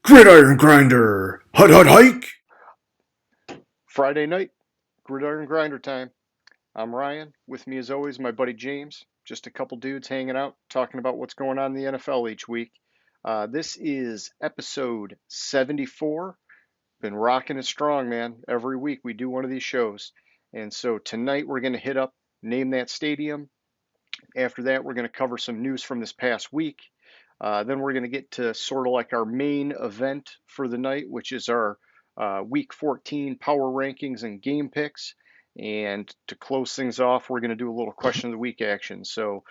Gridiron Grinder! Hut hut hike! Friday night, Gridiron Grinder time. I'm Ryan. With me, as always, my buddy James. Just a couple dudes hanging out, talking about what's going on in the NFL each week. This is episode 74. Been rocking it strong, man. Every week we do one of these shows. And so tonight we're going to hit up Name That Stadium. After that, we're going to cover some news from this past week. Then we're going to get to sort of like our main event for the night, which is our Week 14 power rankings and game picks. And to close things off, we're going to do a little question of the week action. So,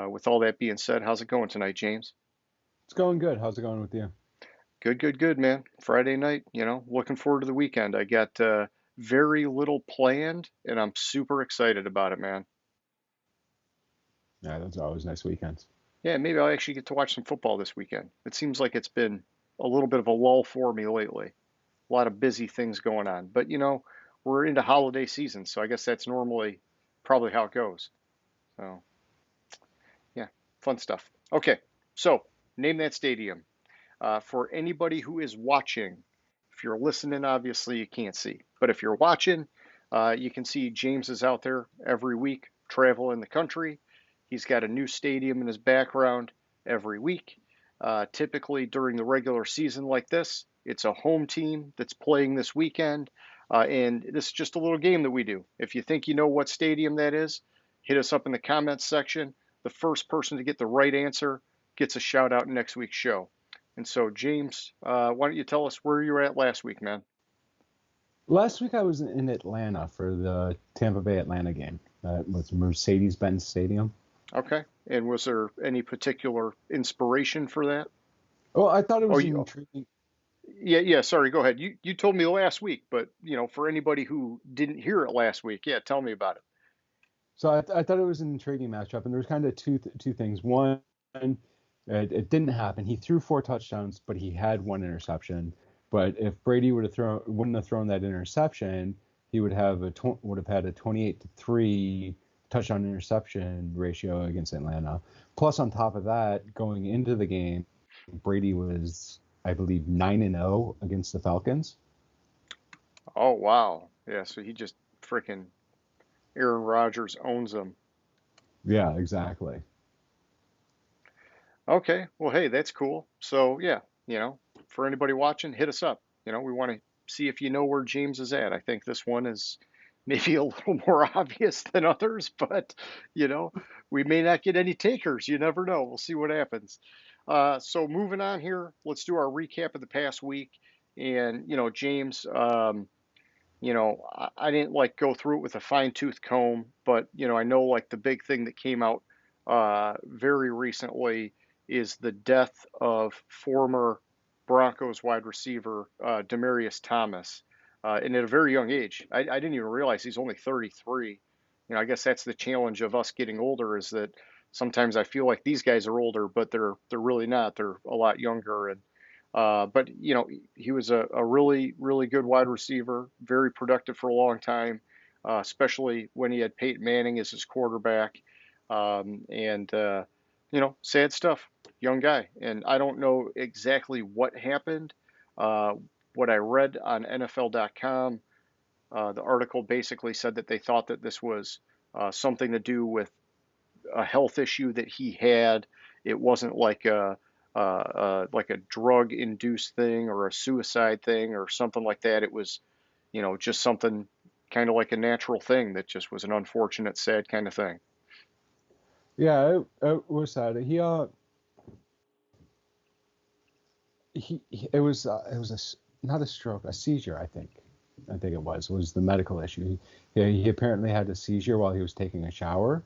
with all that being said, how's it going tonight, James? It's going good. How's it going with you? Good, good, good, man. Friday night, looking forward to the weekend. I got very little planned, and I'm super excited about it, man. Yeah, those are always nice weekends. Yeah, maybe I'll actually get to watch some football this weekend. It seems like it's been a little bit of a lull for me lately. A lot of busy things going on. But we're into holiday season, so I guess that's normally probably how it goes. So yeah, fun stuff. Okay, so name that stadium. For anybody who is watching, if you're listening, obviously you can't see, but if you're watching, you can see James is out there every week traveling the country. He's got a new stadium in his background every week. Typically during the regular season like this, it's a home team that's playing this weekend. And this is just a little game that we do. If you think you know what stadium that is, hit us up in the comments section. The first person to get the right answer gets a shout out in next week's show. And so, James, why don't you tell us where you were at last week, man? Last week I was in Atlanta for the Tampa Bay Atlanta game. That was Mercedes-Benz Stadium. Okay. And was there any particular inspiration for that? Well, I thought it Oh, was you, intriguing. yeah, yeah. Sorry, go ahead. You told me last week, but for anybody who didn't hear it last week, yeah, tell me about it. So I thought it was an intriguing matchup, and there was kind of two things. One, it didn't happen. He threw four touchdowns, but he had one interception. But if Brady wouldn't have thrown that interception, he would have had a 28-3 touchdown interception ratio against Atlanta. Plus, on top of that, going into the game, Brady was, I believe, 9-0 against the Falcons. Oh, wow. Yeah, so he just freaking Aaron Rodgers owns them. Yeah, exactly. Okay. Well, hey, that's cool. So, yeah, for anybody watching, hit us up. We want to see if you know where James is at. I think this one is maybe a little more obvious than others, but, you know, we may not get any takers. You never know. We'll see what happens. So, moving on here, let's do our recap of the past week. And, James, I didn't like go through it with a fine tooth comb, but, I know like the big thing that came out very recently is the death of former Broncos wide receiver Demaryius Thomas, and at a very young age. I didn't even realize he's only 33. I guess that's the challenge of us getting older is that sometimes I feel like these guys are older, but they're really not. They're a lot younger, and but he was a really really good wide receiver, very productive for a long time, especially when he had Peyton Manning as his quarterback, and sad stuff. Young guy, and I don't know exactly what happened. Uh, what I read on NFL.com, the article basically said that they thought that this was something to do with a health issue that he had. It wasn't like a drug induced thing or a suicide thing or something like that. It was, just something kind of like a natural thing that just was an unfortunate, sad kind of thing. Yeah, it was sad. It was not a stroke, a seizure. I think it was the medical issue. He apparently had a seizure while he was taking a shower.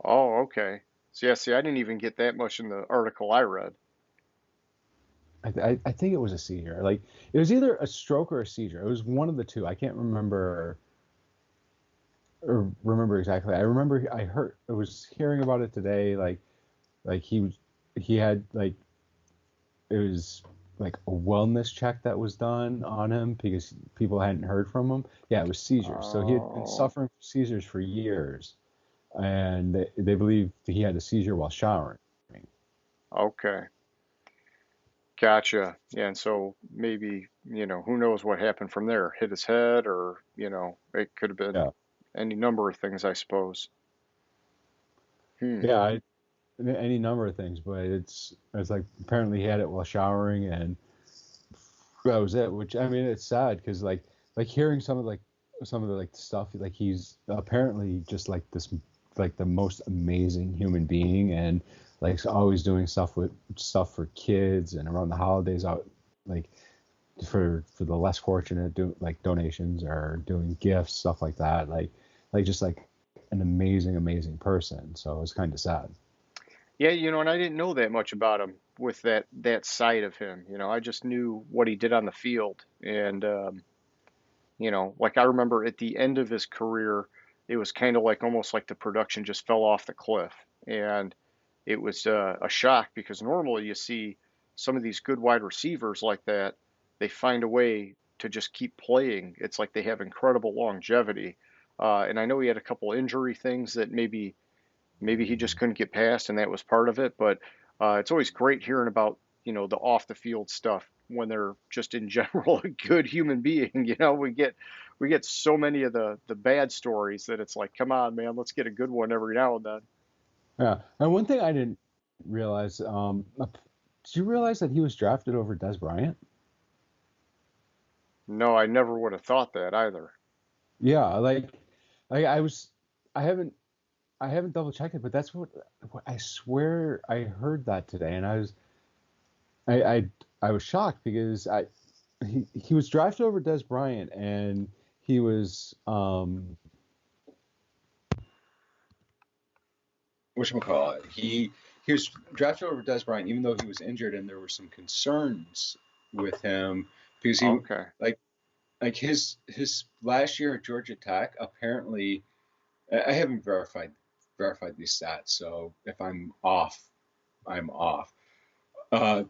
Oh, okay. So yeah, see, I didn't even get that much in the article I read. I think it was a seizure. Like it was either a stroke or a seizure. It was one of the two. I can't remember or remember exactly. I remember I was hearing about it today. Like he had like it was like a wellness check that was done on him because people hadn't heard from him. Yeah, it was seizures. So he had been Oh, suffering from seizures for years, and they believe he had a seizure while showering. okay. Gotcha. Yeah, and so maybe, who knows what happened from there? Hit his head, or, it could have been Yeah, any number of things, I suppose. Hmm. yeah, any number of things, but it's like apparently he had it while showering, and that was it. Which I mean, it's sad because like hearing some of the like stuff like he's apparently just like this like the most amazing human being, and like always doing stuff for kids and around the holidays out like for the less fortunate, do like donations or doing gifts, stuff like that, like just like an amazing person. So it's kind of sad. Yeah, and I didn't know that much about him with that side of him. I just knew what he did on the field, and like I remember at the end of his career, it was kind of like almost like the production just fell off the cliff, and it was a shock because normally you see some of these good wide receivers like that, they find a way to just keep playing. It's like they have incredible longevity. And I know he had a couple injury things that maybe he just couldn't get past, and that was part of it. But it's always great hearing about the off the field stuff when they're just in general a good human being. We get so many of the bad stories that it's like, come on, man, let's get a good one every now and then. Yeah, and one thing I didn't realize, did you realize that he was drafted over Des Bryant? No, I never would have thought that either. Yeah, like I was, I haven't, I haven't double checked it, but that's what I swear I heard that today, and I, I, I was shocked because he was drafted over Des Bryant, and he was, whatchamacallit, he was drafted over Des Bryant, even though he was injured, and there were some concerns with him because he Okay. like his last year at Georgia Tech apparently I haven't verified these stats, so if I'm off, I'm off. Uh,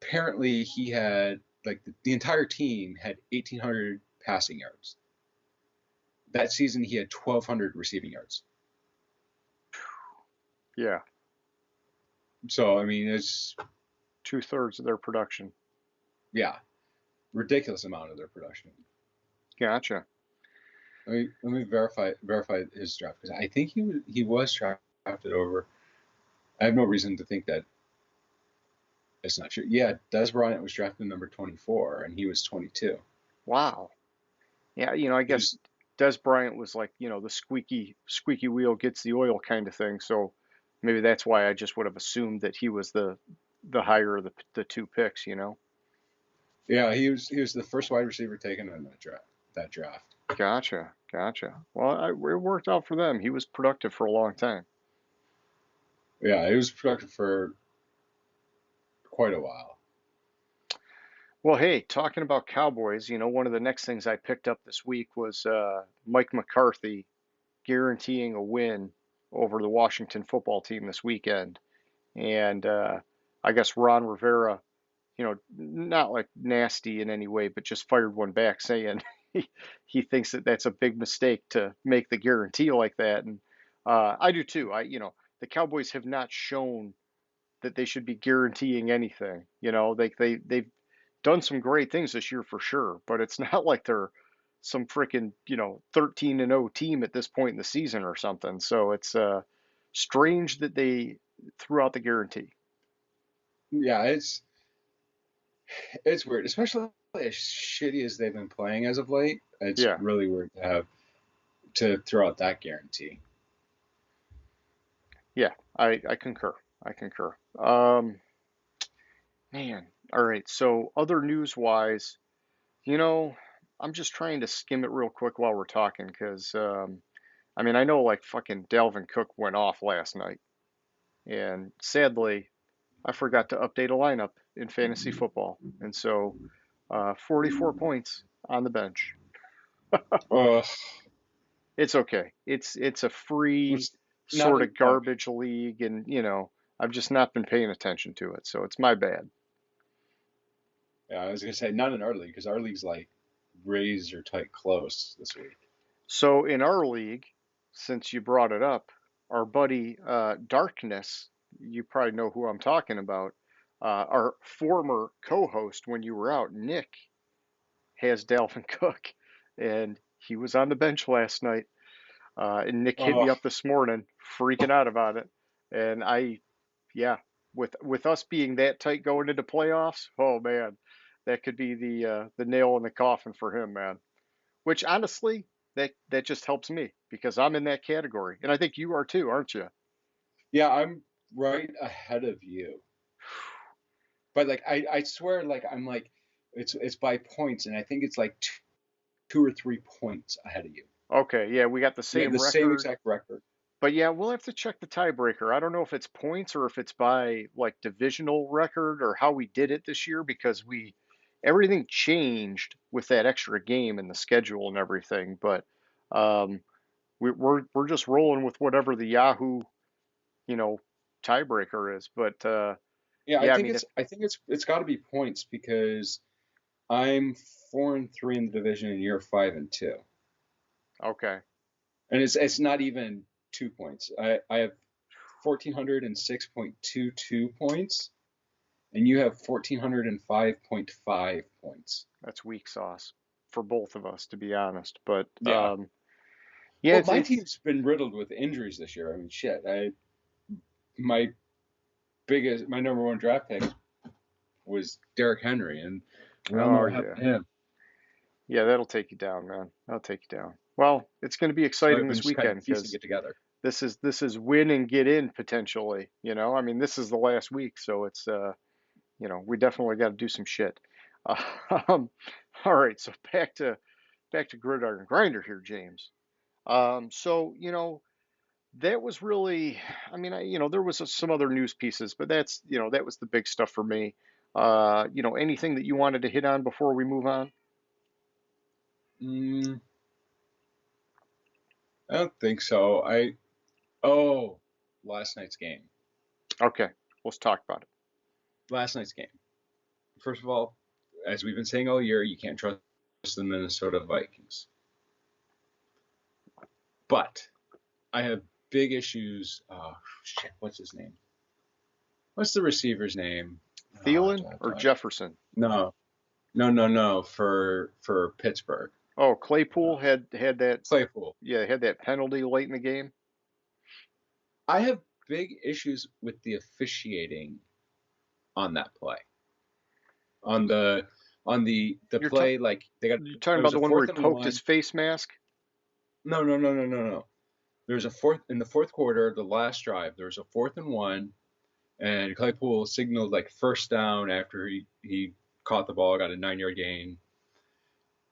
apparently he had like the entire team had 1,800 passing yards. That season he had 1,200 receiving yards. Yeah, So I mean it's 2/3 of their production. yeah, ridiculous amount of their production. Gotcha. Let me verify his draft because I think he was drafted over. I have no reason to think that it's not true. Yeah, Des Bryant was drafted number 24 and he was 22. Wow. Yeah, I He guess was Des Bryant was like, the squeaky wheel gets the oil kind of thing. So maybe that's why I just would have assumed that he was the higher of the two picks. Yeah, he was the first wide receiver taken in that draft. Gotcha, gotcha. Well, it worked out for them. He was productive for a long time. Yeah, he was productive for quite a while. Well, hey, talking about Cowboys, one of the next things I picked up this week was Mike McCarthy guaranteeing a win over the Washington football team this weekend. And I guess Ron Rivera, not like nasty in any way, but just fired one back saying he thinks that that's a big mistake to make the guarantee like that. And I do too. The Cowboys have not shown that they should be guaranteeing anything. They've done some great things this year for sure, but it's not like they're some freaking 13-0 team at this point in the season or something. So it's strange that they threw out the guarantee. Yeah, it's weird, especially as shitty as they've been playing as of late. It's Yeah, really weird to throw out that guarantee. yeah, I concur. I concur. Man, all right. So other news wise, you know, I'm just trying to skim it real quick while we're talking because I mean I know like fucking Dalvin Cook went off last night, and sadly I forgot to update a lineup in fantasy football, and so 44 points on the bench. Ugh, It's okay. It's a free was not sort in, of garbage league, and I've just not been paying attention to it, so it's my bad. yeah, I was gonna say not in our league because our league's like razor tight close this week. So in our league, since you brought it up, our buddy Darkness, you probably know who I'm talking about. our former co-host when you were out, Nick, has Dalvin Cook, and he was on the bench last night. And Nick hit Oh, me up this morning, freaking out about it. And yeah, with us being that tight going into playoffs, oh man, that could be the nail in the coffin for him, man. Which honestly, that just helps me because I'm in that category, and I think you are too, aren't you? yeah, I'm right ahead of you. But like I swear, like I'm like it's by points, and I think it's like two or 3 points ahead of you. Okay, yeah, we got the We have same the same record. exact record. But yeah, we'll have to check the tiebreaker. I don't know if it's points or if it's by like divisional record or how we did it this year because we everything changed with that extra game and the schedule and everything. But um, we're just rolling with whatever the Yahoo, you know, tiebreaker is. But Yeah, yeah, I mean, if I think it's got to be points because I'm 4-3 in the division and you're 5-2, okay, and it's not even 2 points. I have 1,406.22 points, and you have 1,405.5 points. that's weak sauce for both of us, to be honest. But Yeah. yeah, Well, my it's team's been riddled with injuries this year. I mean, shit. My my number one draft pick was Derrick Henry, and we all know oh what happened yeah. to him. Yeah, that'll take you down, man. That'll take you down. Well, it's going to be So exciting I've been this just kind weekend of piecing because it together. this is win and get in potentially. I mean, this is the last week, so it's we definitely got to do some shit. Um, all right, so back to Gridiron Grinder here, James. So that was really, I mean, there was some other news pieces, but that was the big stuff for me. Anything that you wanted to hit on before we move on? Mm, I don't think so. Oh, last night's game. Okay, let's talk about it. Last night's game. First of all, as we've been saying all year, you can't trust the Minnesota Vikings. But I have big issues. Oh, shit, what's his name? What's the receiver's name? Thielen or Jefferson? No, no. For Pittsburgh, Oh, Claypool had that. Claypool. Yeah, had that penalty late in the game. I have big issues with the officiating on that play. On the You're play, like you're talking there about was the a one where fourth he and poked his one. face mask. No. There was a fourth in the fourth quarter, the last drive. There was a 4th and 1, and Claypool signaled like first down after he caught the ball, got a 9-yard gain.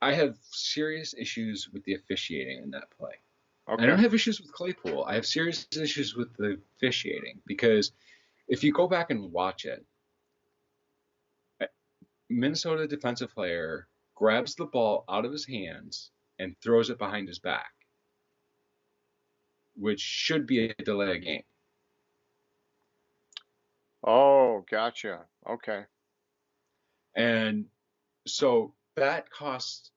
I have serious issues with the officiating in that play. I Okay. don't have issues with Claypool. I have serious issues with the officiating because if you go back and watch it, Minnesota defensive player grabs the ball out of his hands and throws it behind his back, which should be a delay of game. Oh, gotcha. Okay. And so that costs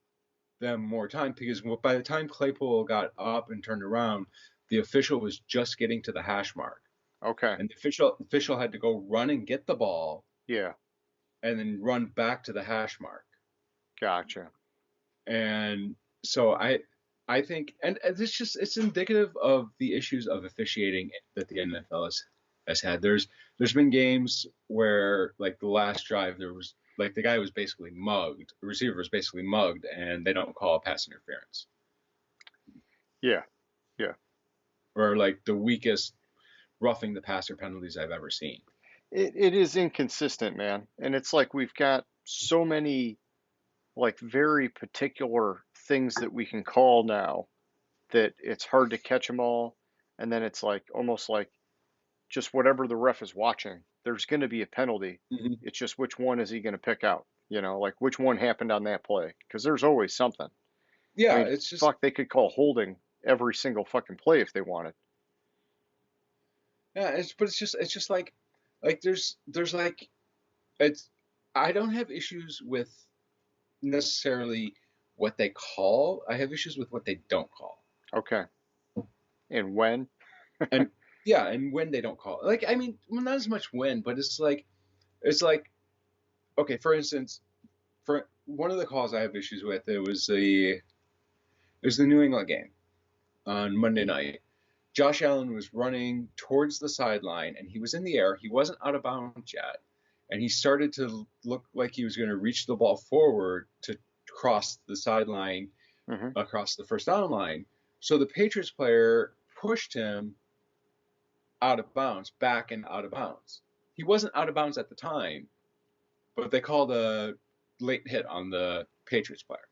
them more time because by the time Claypool got up and turned around, the official was just getting to the hash mark. Okay. And the official had to go run and get the ball Yeah. and then run back to the hash mark. Gotcha. And so I think, and it's indicative of the issues of officiating that the NFL has had. There's been games where like the last drive there was like the guy was basically mugged, the receiver was basically mugged, and they don't call pass interference. Yeah. Yeah. Or like the weakest roughing the passer penalties I've ever seen. It is inconsistent, man, and it's like we've got so many like very particular things that we can call now that it's hard to catch them all, and then it's like almost like just whatever the ref is watching, there's going to be a penalty. Mm-hmm. It's just which one is he going to pick out? Like which one happened on that play? Because there's always something. I Yeah, mean, it's just fuck, they could call holding every single fucking play if they wanted. yeah, it's just like there's like it's I don't have issues with necessarily what they call. I have issues with what they don't call. Okay. And when? And yeah, and when they don't call. Like I mean, well, not as much when, but it's like It's like, okay, for instance, for one of the calls I have issues with, it was the New England game on Monday night. Josh Allen was running towards the sideline, and he was in the air. He wasn't out of bounds yet, and he started to look like he was going to reach the ball forward to cross the sideline, across the first down line. So the Patriots player pushed him out of bounds, back and out of bounds. He wasn't out of bounds at the time, but they called a late hit on the Patriots player.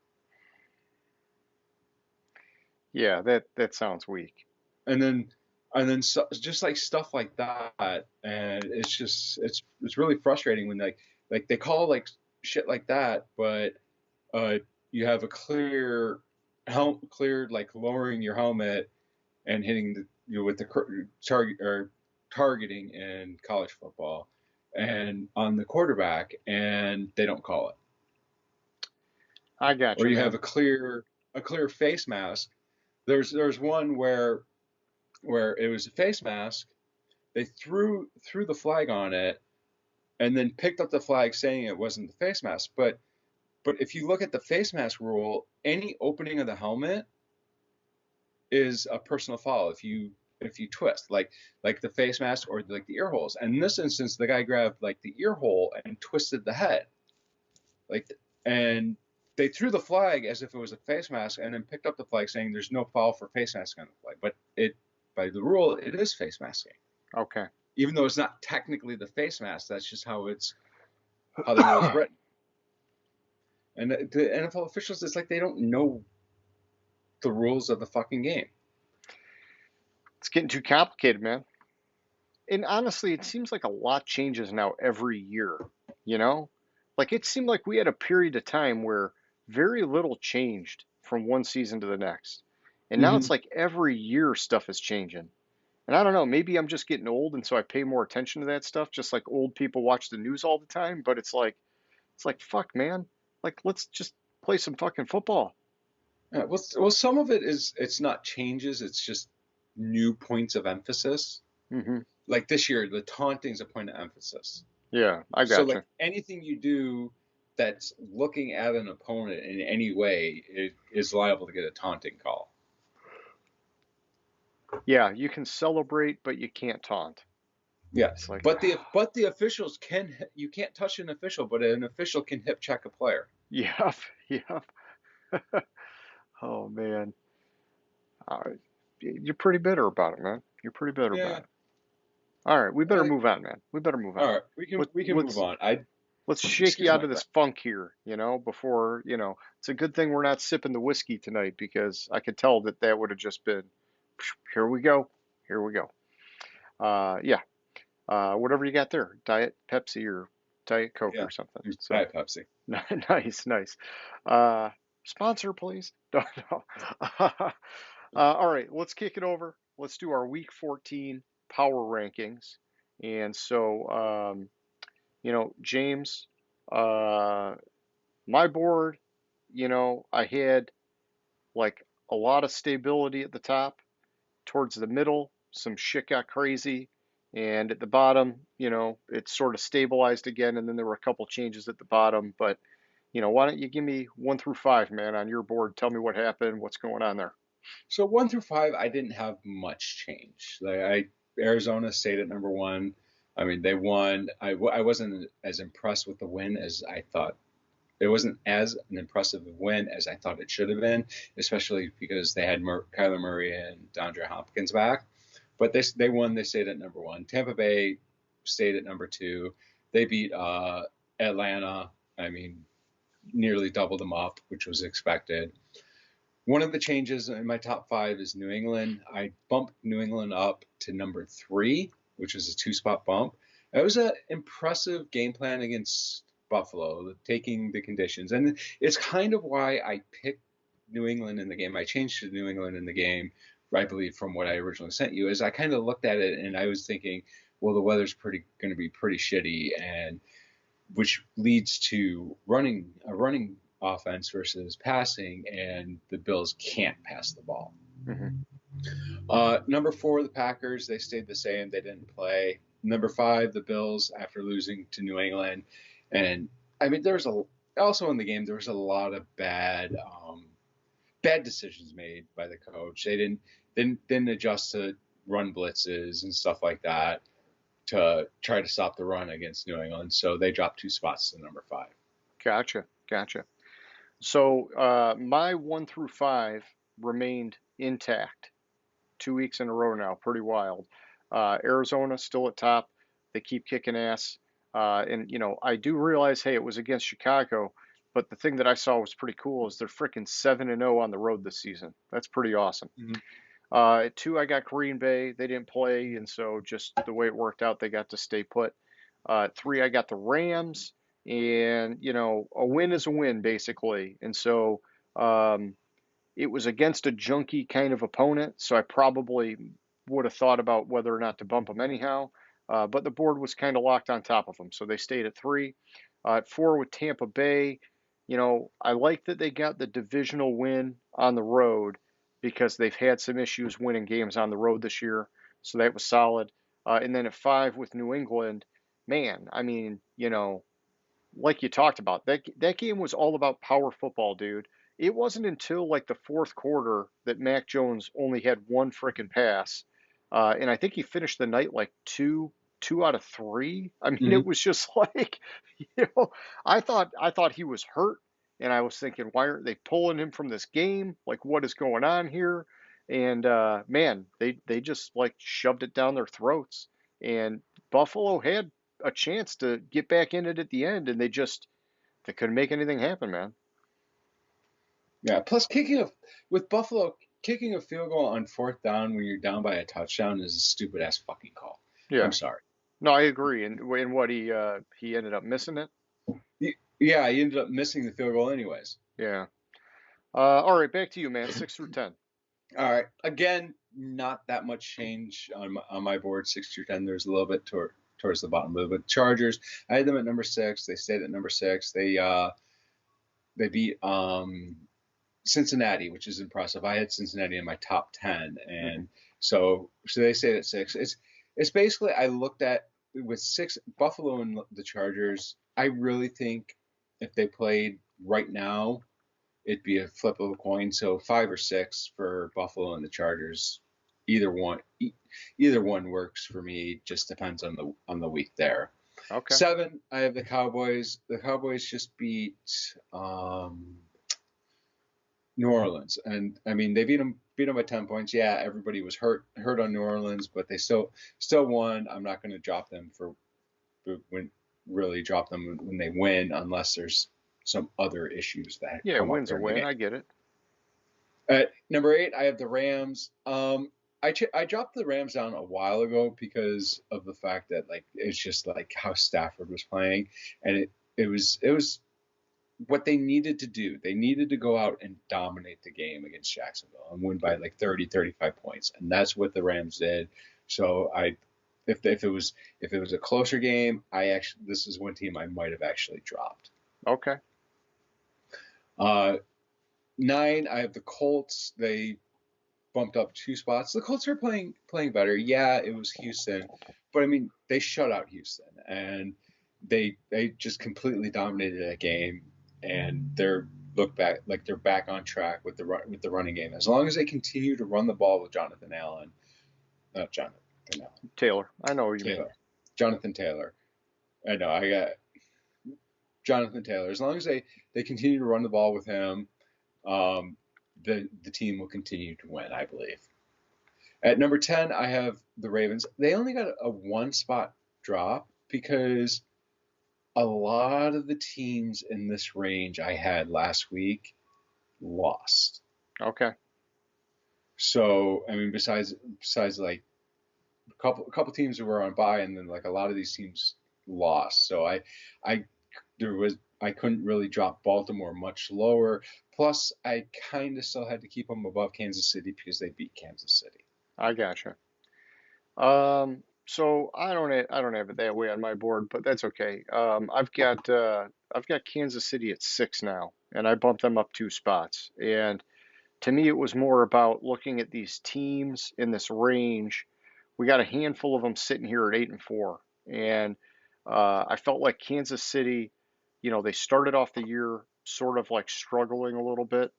Yeah, that sounds weak. And then so, just like stuff like that, and it's really frustrating when like they call like shit like that, but you have a clear like lowering your helmet and hitting with the target or targeting in college football and on the quarterback, and they don't call it. I got you. Or you man. have a clear face mask. There's one where it was a face mask. They threw the flag on it and then picked up the flag saying it wasn't the face mask. But if you look at the face mask rule, any opening of the helmet is a personal foul if you twist like the face mask or like the ear holes. And in this instance, the guy grabbed like the ear hole and twisted the head. And they threw the flag as if it was a face mask and then picked up the flag saying there's no foul for face mask on the flag. But by the rule, it is face masking. Okay. Even though it's not technically the face mask, that's just how the rule is written. And the NFL officials, it's like they don't know the rules of the fucking game. It's getting too complicated, man. And honestly, it seems like a lot changes now every year, you know? Like it seemed like we had a period of time where very little changed from one season to the next. And now it's like every year stuff is changing. And I don't know, maybe I'm just getting old and so I pay more attention to that stuff, just like old people watch the news all the time, but it's like fuck, man. Like let's just play some fucking football. Yeah, well, some of it is it's not changes, it's just new points of emphasis. Like this year, the taunting is a point of emphasis. Yeah, I got So you. like anything you do that's looking at an opponent in any way is liable to get a taunting call. Yeah, you can celebrate, but you can't taunt. Yeah, like, but the officials you can't touch an official, but an official can hip check a player. Yep. Oh man, you're pretty bitter about it, man. You're pretty bitter about it. All right, we better move on, man. We better move on. All right, we can move on. Let's shake you out of this funk here, before, it's a good thing we're not sipping the whiskey tonight because I could tell that would have just been, here we go. Yeah. Whatever you got there, Diet Pepsi or Diet Coke or something. So, Diet Pepsi. Nice. Sponsor, please. No. All right, let's kick it over. Let's do our Week 14 power rankings. And so, James, my board, I had like a lot of stability at the top. Towards the middle, some shit got crazy. And at the bottom, it sort of stabilized again. And then there were a couple changes at the bottom. But, why don't you give me 1 through 5, man, on your board? Tell me what happened, what's going on there. So 1 through 5, I didn't have much change. Arizona stayed at number 1. I mean, they won. I wasn't as impressed with the win as I thought. It wasn't as an impressive win as I thought it should have been, especially because they had Kyler Murray and DeAndre Hopkins back. But they won. They stayed at number 1. Tampa Bay stayed at number 2. They beat Atlanta. I mean, nearly doubled them up, which was expected. One of the changes in my top 5 is New England. I bumped New England up to number 3, which is a 2-spot bump. It was an impressive game plan against Buffalo, taking the conditions. And it's kind of why I picked New England in the game. I changed to New England in the game, I believe, from what I originally sent you, is I kind of looked at it and I was thinking, well, the weather's going to be pretty shitty, and which leads to a running offense versus passing, and the Bills can't pass the ball. Number 4, the Packers, they stayed the same. They didn't play. number 5, the Bills, after losing to New England. And I mean, also in the game, there was a lot of bad decisions made by the coach. They didn't adjust to run blitzes and stuff like that to try to stop the run against New England. So they dropped 2 spots to number 5. Gotcha. So my 1 through 5 remained intact 2 weeks in a row now. Pretty wild. Arizona still at top. They keep kicking ass. And I do realize, hey, it was against Chicago, but the thing that I saw was pretty cool is they're freaking 7-0 on the road this season. That's pretty awesome. Mm-hmm. At 2, I got Green Bay. They didn't play, and so just the way it worked out, they got to stay put. At 3, I got the Rams, and a win is a win basically. And so it was against a junky kind of opponent, so I probably would have thought about whether or not to bump them anyhow. But the board was kind of locked on top of them, so they stayed at 3. At 4 with Tampa Bay, I like that they got the divisional win on the road because they've had some issues winning games on the road this year, so that was solid. And then at 5 with New England, man, I mean, like you talked about, that game was all about power football, dude. It wasn't until like the fourth quarter that Mac Jones only had one freaking pass, and I think he finished the night like two out of 3. I mean, Mm-hmm. it was just like, I thought he was hurt, and I was thinking, why aren't they pulling him from this game? Like, what is going on here? And man, they just like shoved it down their throats, and Buffalo had a chance to get back in it at the end, and they couldn't make anything happen, man. Yeah. Plus, with Buffalo, kicking a field goal on 4th down when you're down by a touchdown is a stupid ass fucking call. Yeah. I'm sorry. No, I agree. And what he ended up missing it. Yeah, he ended up missing the field goal anyways. Yeah. All right, back to you, man. 6 through 10. All right. Again, not that much change on my board. 6 through 10. There's a little bit towards the bottom of it. But Chargers, I had them at number 6. They stayed at number 6. They beat Cincinnati, which is impressive. I had Cincinnati in my top 10, and so they stayed at 6. It's basically, I looked at with 6 Buffalo and the Chargers. I really think if they played right now, it'd be a flip of a coin. So 5 or 6 for Buffalo and the Chargers. Either one works for me. Just depends on the week there. Okay. 7, I have the Cowboys. The Cowboys just beat New Orleans, and I mean they beat them by 10 points. Yeah, everybody was hurt on New Orleans, but they still won. I'm not going to drop them when they win unless there's some other issues that Yeah, come up win's a during the win. game. I get it. At number 8, I have the Rams. I dropped the Rams down a while ago because of the fact that like it's just like how Stafford was playing, and it was what they needed to do. They needed to go out and dominate the game against Jacksonville and win by like 30, 35 points, and that's what the Rams did. So if it was a closer game, this is one team I might have actually dropped. Okay. 9, I have the Colts. They bumped up 2 spots. The Colts are playing better. Yeah, it was Houston, but I mean they shut out Houston and they just completely dominated that game, and they're back on track with the running game. As long as they continue to run the ball with Taylor. I know what you mean. Jonathan Taylor. I know. I got Jonathan Taylor. As long as they continue to run the ball with him, the team will continue to win, I believe. At number 10, I have the Ravens. They only got a 1 spot drop because a lot of the teams in this range I had last week lost. Okay. So, I mean, besides like a couple teams that were on bye, and then like a lot of these teams lost. So I couldn't really drop Baltimore much lower. Plus, I kind of still had to keep them above Kansas City because they beat Kansas City. I gotcha. So I don't have it that way on my board, but that's okay. I've got Kansas City at 6 now, and I bumped them up 2 spots. And to me, it was more about looking at these teams in this range we got a handful of them sitting here at 8-4, and I felt like Kansas City, they started off the year sort of like struggling a little bit,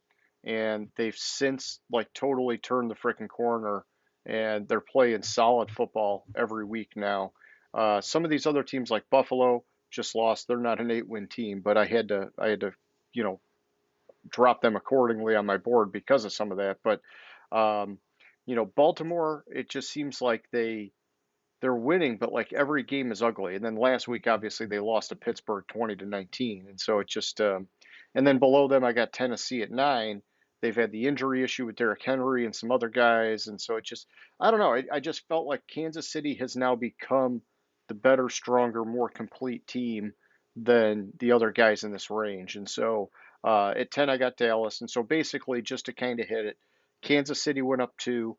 and they've since like totally turned the freaking corner, and they're playing solid football every week now. Some of these other teams like Buffalo just lost. They're not an 8-win team, but I had to, you know, drop them accordingly on my board because of some of that. But um, Baltimore, it just seems like they're winning, but like every game is ugly. And then last week, obviously, they lost to Pittsburgh 20-19, and so it just. And then below them, I got Tennessee at 9. They've had the injury issue with Derrick Henry and some other guys, and so it just. I don't know. I just felt like Kansas City has now become the better, stronger, more complete team than the other guys in this range, and so. At 10, I got Dallas. And so basically, just to kind of hit it, Kansas City went up 2,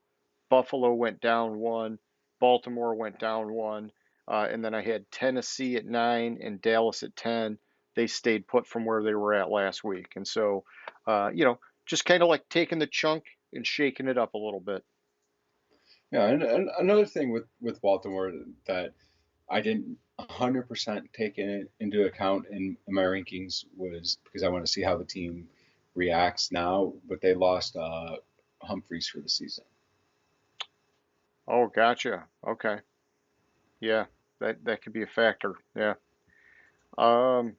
Buffalo went down 1, Baltimore went down 1, and then I had Tennessee at 9 and Dallas at 10. They stayed put from where they were at last week. And so, just kind of like taking the chunk and shaking it up a little bit. Yeah, and another thing with Baltimore that I didn't 100% take into account in my rankings was because I want to see how the team reacts now, but they lost Humphreys for the season. Oh, gotcha. Okay. Yeah, that could be a factor. Yeah. Um,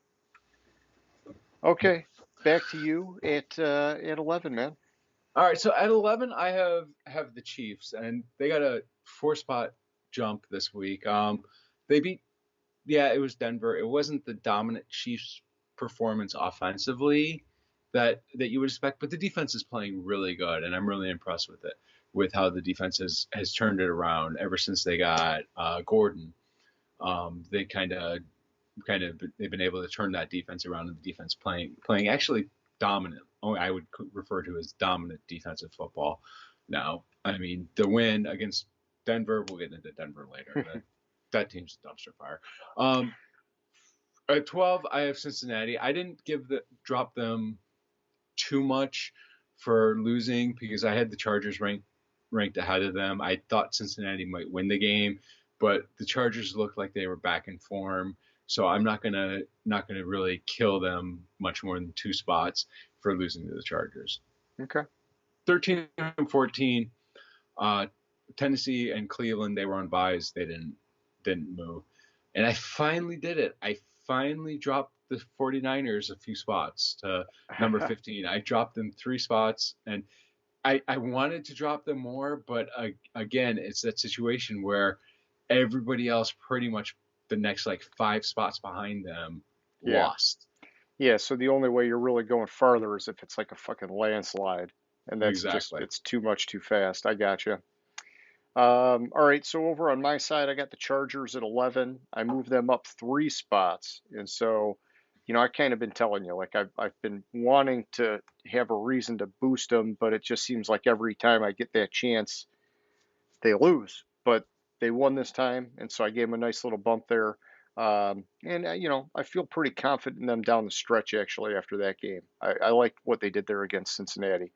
okay. Back to you at 11, man. All right, so at 11, I have the Chiefs, and they got a 4-spot jump this week. They beat, yeah, it was Denver. It wasn't the dominant Chiefs performance offensively that you would expect, but the defense is playing really good, and I'm really impressed with it, with how the defense has turned it around ever since they got Gordon. They kind of they've been able to turn that defense around, and the defense playing actually dominant. I would refer to as dominant defensive football now. I mean, the win against Denver, we'll get into Denver later. That team's a dumpster fire. At 12, I have Cincinnati. I didn't drop them too much for losing because I had the Chargers ranked ahead of them. I thought Cincinnati might win the game, but the Chargers looked like they were back in form. So I'm not gonna really kill them much more than 2 spots for losing to the Chargers. Okay. 13 and 14, Tennessee and Cleveland, they were on byes. They didn't move. And I finally did it. I finally dropped the 49ers a few spots to number 15. I dropped them 3 spots, and I wanted to drop them more, but again, it's that situation where everybody else pretty much the next like 5 spots behind them lost. Yeah, so the only way you're really going farther is if it's like a fucking landslide, and that's Exactly. it's too much too fast. I got you. All right, so over on my side, I got the Chargers at 11. I moved them up 3 spots, and so, I kind of been telling you, like I've been wanting to have a reason to boost them, but it just seems like every time I get that chance, they lose. But they won this time, and so I gave them a nice little bump there. And I feel pretty confident in them down the stretch actually after that game. I like what they did there against Cincinnati.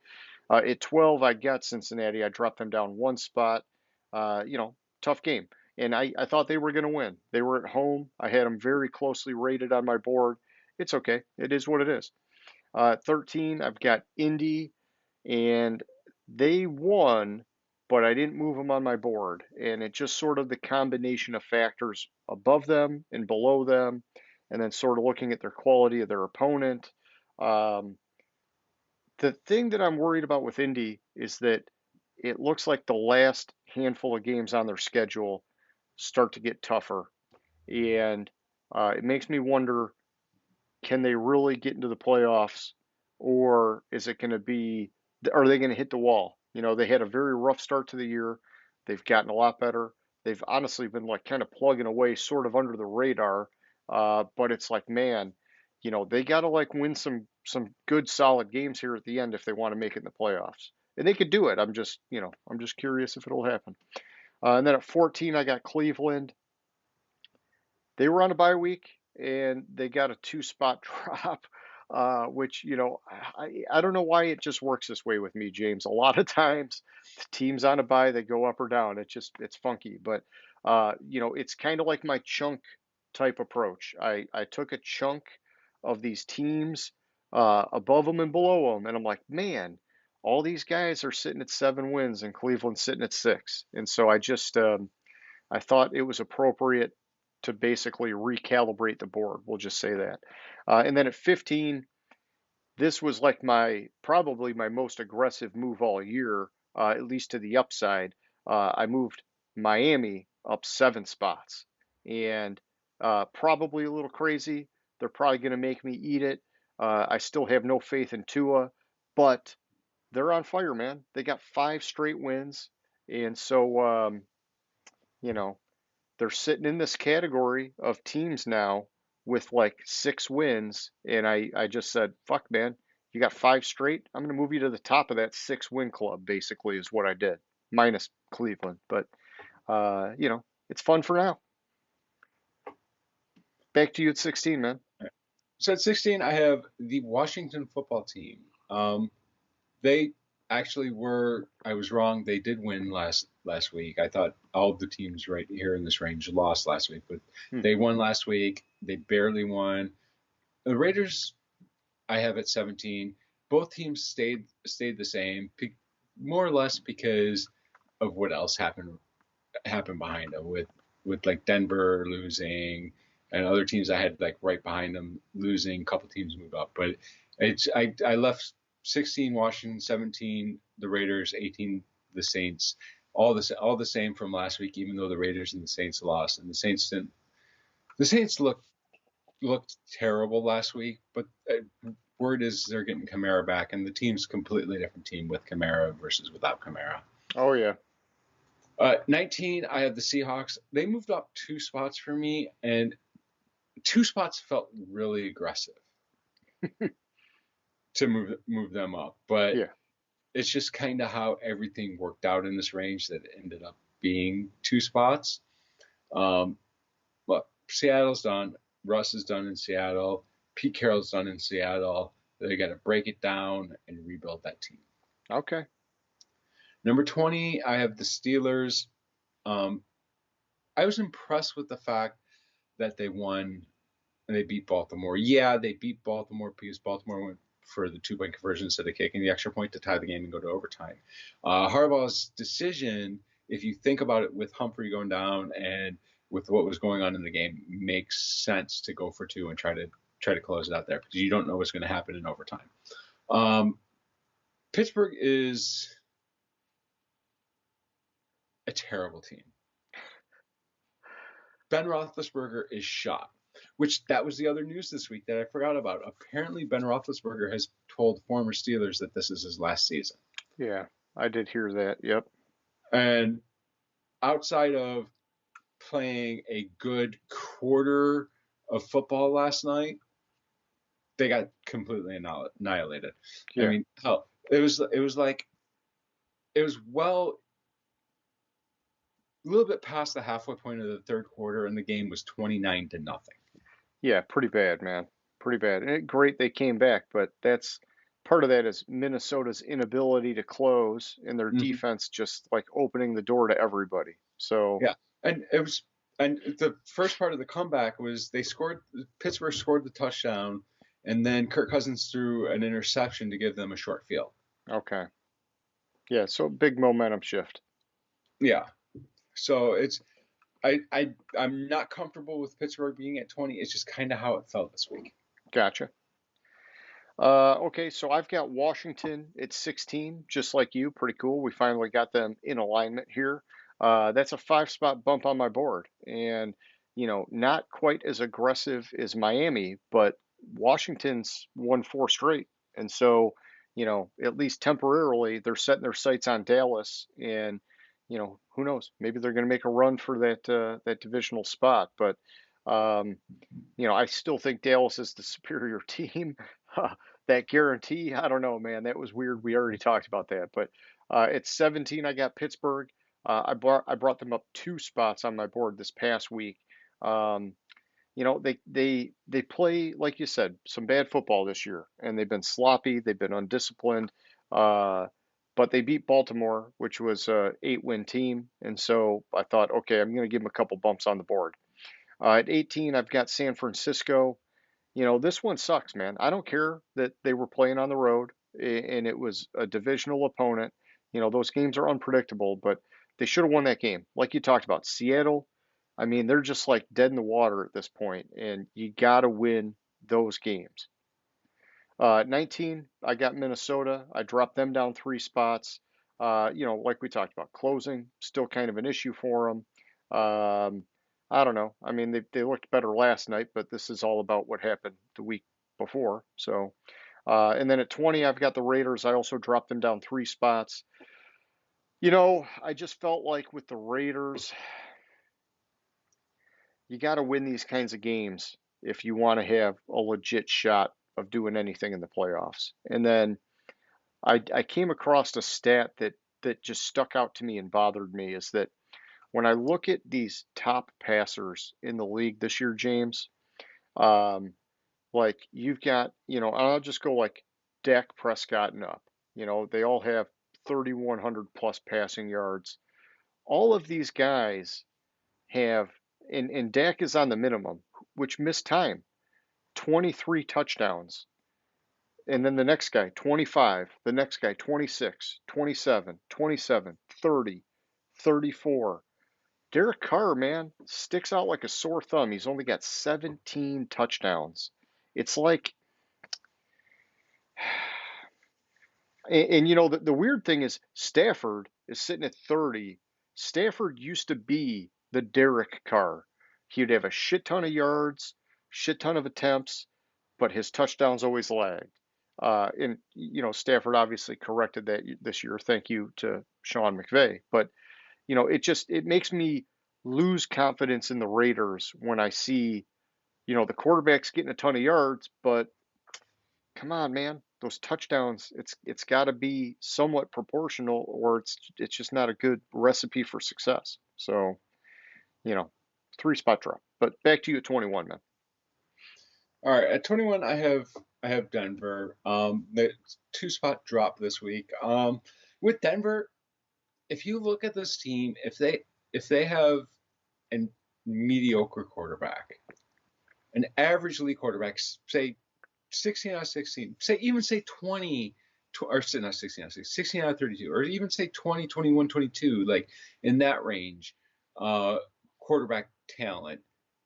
At 12, I got Cincinnati. I dropped them down 1 spot. Tough game. And I thought they were going to win. They were at home. I had them very closely rated on my board. It's okay. It is what it is. 13, I've got Indy, and they won, but I didn't move them on my board. And it just sort of the combination of factors above them and below them, and then sort of looking at their quality of their opponent. Um, the thing that I'm worried about with Indy is that it looks like the last handful of games on their schedule start to get tougher. And it makes me wonder, can they really get into the playoffs, or is it going to be, are they going to hit the wall? They had a very rough start to the year. They've gotten a lot better. They've honestly been like kind of plugging away sort of under the radar. But it's like, man, they got to like win some good solid games here at the end if they want to make it in the playoffs. And they could do it. I'm just curious if it'll happen. And then at 14, I got Cleveland. They were on a bye week and they got a 2-spot drop. which, I don't know why it just works this way with me, James. A lot of times, the teams on a bye, they go up or down. It's funky. But, it's kind of like my chunk type approach. I took a chunk of these teams above them and below them, and I'm like, man, all these guys are sitting at 7 wins and Cleveland's sitting at 6. And so I thought it was appropriate to basically recalibrate the board. We'll just say that. And then at 15, this was like probably my most aggressive move all year, at least to the upside. I moved Miami up 7 spots, and probably a little crazy. They're probably going to make me eat it. I still have no faith in Tua, but they're on fire, man. They got 5 straight wins, and so you know they're sitting in this category of teams now with like 6 wins. And I just said, fuck, man, you got 5 straight. I'm going to move you to the top of that 6 win club, basically, is what I did, minus Cleveland. But, it's fun for now. Back to you at 16, man. So at 16, I have the Washington football team. They actually I was wrong. They did win last week. I thought all of the teams right here in this range lost last week, but they won last week. They barely won. The Raiders, I have at 17. Both teams stayed the same, more or less because of what else happened behind them with like Denver losing and other teams I had like right behind them losing. A couple teams move up, but I left 16 Washington, 17 the Raiders, 18 the Saints. All the same from last week, even though the Raiders and the Saints lost, and the Saints didn't. The Saints looked terrible last week, but word is they're getting Kamara back, and the team's a completely different team with Kamara versus without Kamara. Oh yeah. 19, I have the Seahawks. They moved up 2 spots for me, and 2 spots felt really aggressive to move them up. But Yeah. it's just kind of how everything worked out in this range that it ended up being 2 spots. Look, Seattle's done. Russ is done in Seattle. Pete Carroll's done in Seattle. They got to break it down and rebuild that team. Okay. Number 20, I have the Steelers. I was impressed with the fact that they won and they beat Baltimore. Yeah, they beat Baltimore because Baltimore went for the 2-point conversion instead of kicking the extra point to tie the game and go to overtime. Harbaugh's decision, if you think about it with Humphrey going down and with what was going on in the game, makes sense to go for 2 and try to close it out there because you don't know what's going to happen in overtime. Pittsburgh is a terrible team. Ben Roethlisberger is shot, which that was the other news this week that I forgot about. Apparently, Ben Roethlisberger has told former Steelers that this is his last season. Yeah, I did hear that. Yep. And outside of playing a good quarter of football last night, they got completely annihilated. Yeah. I mean, hell, it was well a little bit past the halfway point of the third quarter, and the game was 29-0. Yeah, pretty bad, man. Pretty bad. And great they came back, but that's part of that is Minnesota's inability to close and their defense just like opening the door to everybody. So yeah, and the first part of the comeback was Pittsburgh scored the touchdown, and then Kirk Cousins threw an interception to give them a short field. Okay. Yeah, so big momentum shift. Yeah. So I'm not comfortable with Pittsburgh being at 20. It's just kind of how it felt this week. Gotcha. Okay, so I've got Washington at 16, just like you. Pretty cool. We finally got them in alignment here. That's a 5-spot bump on my board. And, not quite as aggressive as Miami, but Washington's won 4 straight. And so, at least temporarily, they're setting their sights on Dallas. And, who knows? Maybe they're going to make a run for that divisional spot. But, I still think Dallas is the superior team. That guarantee, I don't know, man. That was weird. We already talked about that. But at 17, I got Pittsburgh. I brought them up 2 spots on my board this past week. they play, like you said, some bad football this year, and they've been sloppy, they've been undisciplined. Uh, but they beat Baltimore, which was a 8-win team, and so I thought, okay, I'm going to give them a couple bumps on the board. At 18, I've got San Francisco. This one sucks, man. I don't care that they were playing on the road and it was a divisional opponent. Those games are unpredictable, but they should have won that game. Like you talked about, Seattle, I mean, they're just like dead in the water at this point, and you got to win those games. 19, I got Minnesota. I dropped them down 3 spots. Like we talked about, closing, still kind of an issue for them. I don't know. I mean, they looked better last night, but this is all about what happened the week before. So, and then at 20, I've got the Raiders. I also dropped them down 3 spots. I just felt like with the Raiders, you got to win these kinds of games if you want to have a legit shot of doing anything in the playoffs. And then I came across a stat that just stuck out to me and bothered me is that when I look at these top passers in the league this year, James, um, like you've got, I'll just go like Dak Prescott and up. They all have 3,100 plus passing yards. All of these guys have, and Dak is on the minimum, which missed time, 23 touchdowns. And then the next guy, 25. The next guy, 26, 27, 27, 30, 34. Derek Carr, man, sticks out like a sore thumb. He's only got 17 touchdowns. It's like, and the weird thing is Stafford is sitting at 30. Stafford used to be the Derek Carr. He'd have a shit ton of yards, shit ton of attempts, but his touchdowns always lagged. And Stafford obviously corrected that this year. Thank you to Sean McVay. But it makes me lose confidence in the Raiders when I see the quarterback's getting a ton of yards, but come on, man, those touchdowns, it's got to be somewhat proportional, or it's just not a good recipe for success. So, you know, 3 spot drop. But back to you at 21, man. All right, at 21, I have Denver. The 2 spot drop this week. With Denver, if you look at this team, if they have a mediocre quarterback, an average league quarterback, say 16 out of 16, say 20, or not 16 out of 16, 16 out of 32, or even say 20, 21, 22, like in that range, quarterback talent,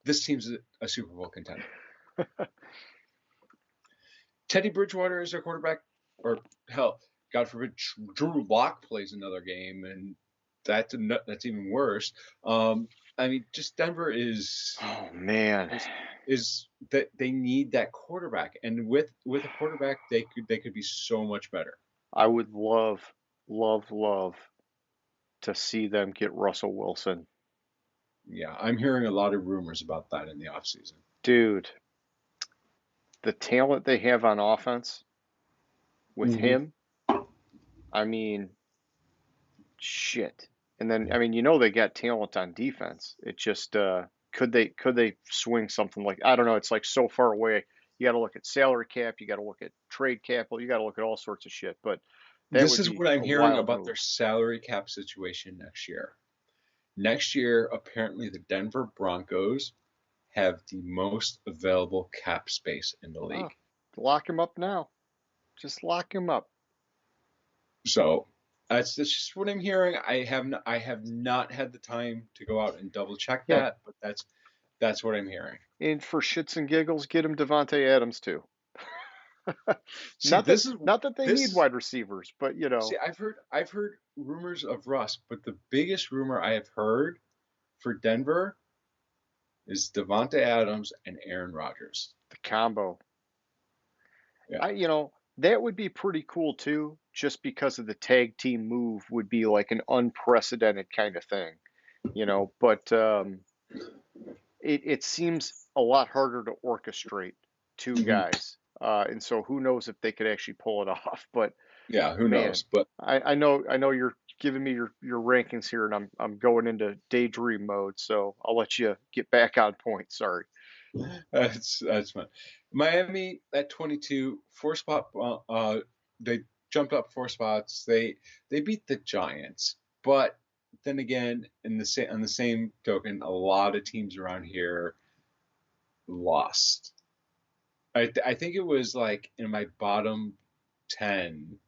this team's a Super Bowl contender. Teddy Bridgewater is their quarterback, or hell, God forbid, Drew Lock plays another game, and that's even worse. I mean, just Denver is. Oh man, is that they need that quarterback, and with a quarterback, they could be so much better. I would love to see them get Russell Wilson. Yeah, I'm hearing a lot of rumors about that in the offseason. Dude, the talent they have on offense with him, I mean, shit. And then, I mean, they got talent on defense. It just, could they swing something like, I don't know, it's like so far away. You got to look at salary cap, you got to look at trade capital, you got to look at all sorts of shit. But this is what I'm hearing about their salary cap situation next year. Next year, apparently, the Denver Broncos have the most available cap space in the league. Lock him up now. Just lock him up. So that's just what I'm hearing. I have not had the time to go out and double check that, but that's what I'm hearing. And for shits and giggles, get him Devontae Adams too. See, not that they need wide receivers, but See, I've heard rumors of Russ, but the biggest rumor I have heard for Denver is Devontae Adams and Aaron Rodgers. The combo. Yeah. That would be pretty cool too, just because of the tag team move would be like an unprecedented kind of thing, but it seems a lot harder to orchestrate two guys. And so who knows if they could actually pull it off, but yeah, who knows? But I know you're giving me your rankings here, and I'm going into daydream mode, so I'll let you get back on point. Sorry. That's fun. Miami at 22, four spot. They jumped up 4 spots. They beat the Giants, but then again, on the same token, a lot of teams around here lost. I think it was like in my bottom 10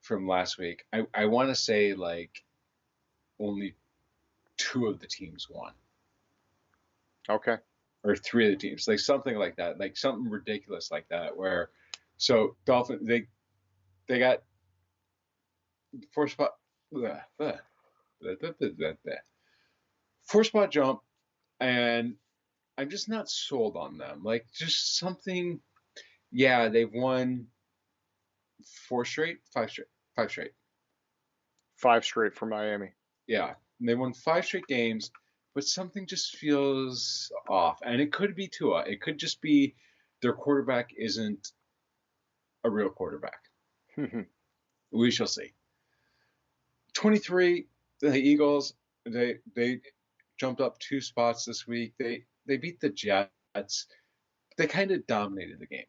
from last week. I want to say like only 2 of the teams won, Okay. or 3 of the teams, like something like that, like something ridiculous like that. Where so Dolphin they got 4 spot, 4 spot jump, and I'm just not sold on them. Like just something. Yeah, they've won 4 straight, 5 straight, 5 straight. 5 straight for Miami. Yeah, they won 5 straight games, but something just feels off. And it could be Tua. It could just be their quarterback isn't a real quarterback. We shall see. 23, the Eagles. They jumped up 2 spots this week. They beat the Jets. They kind of dominated the game,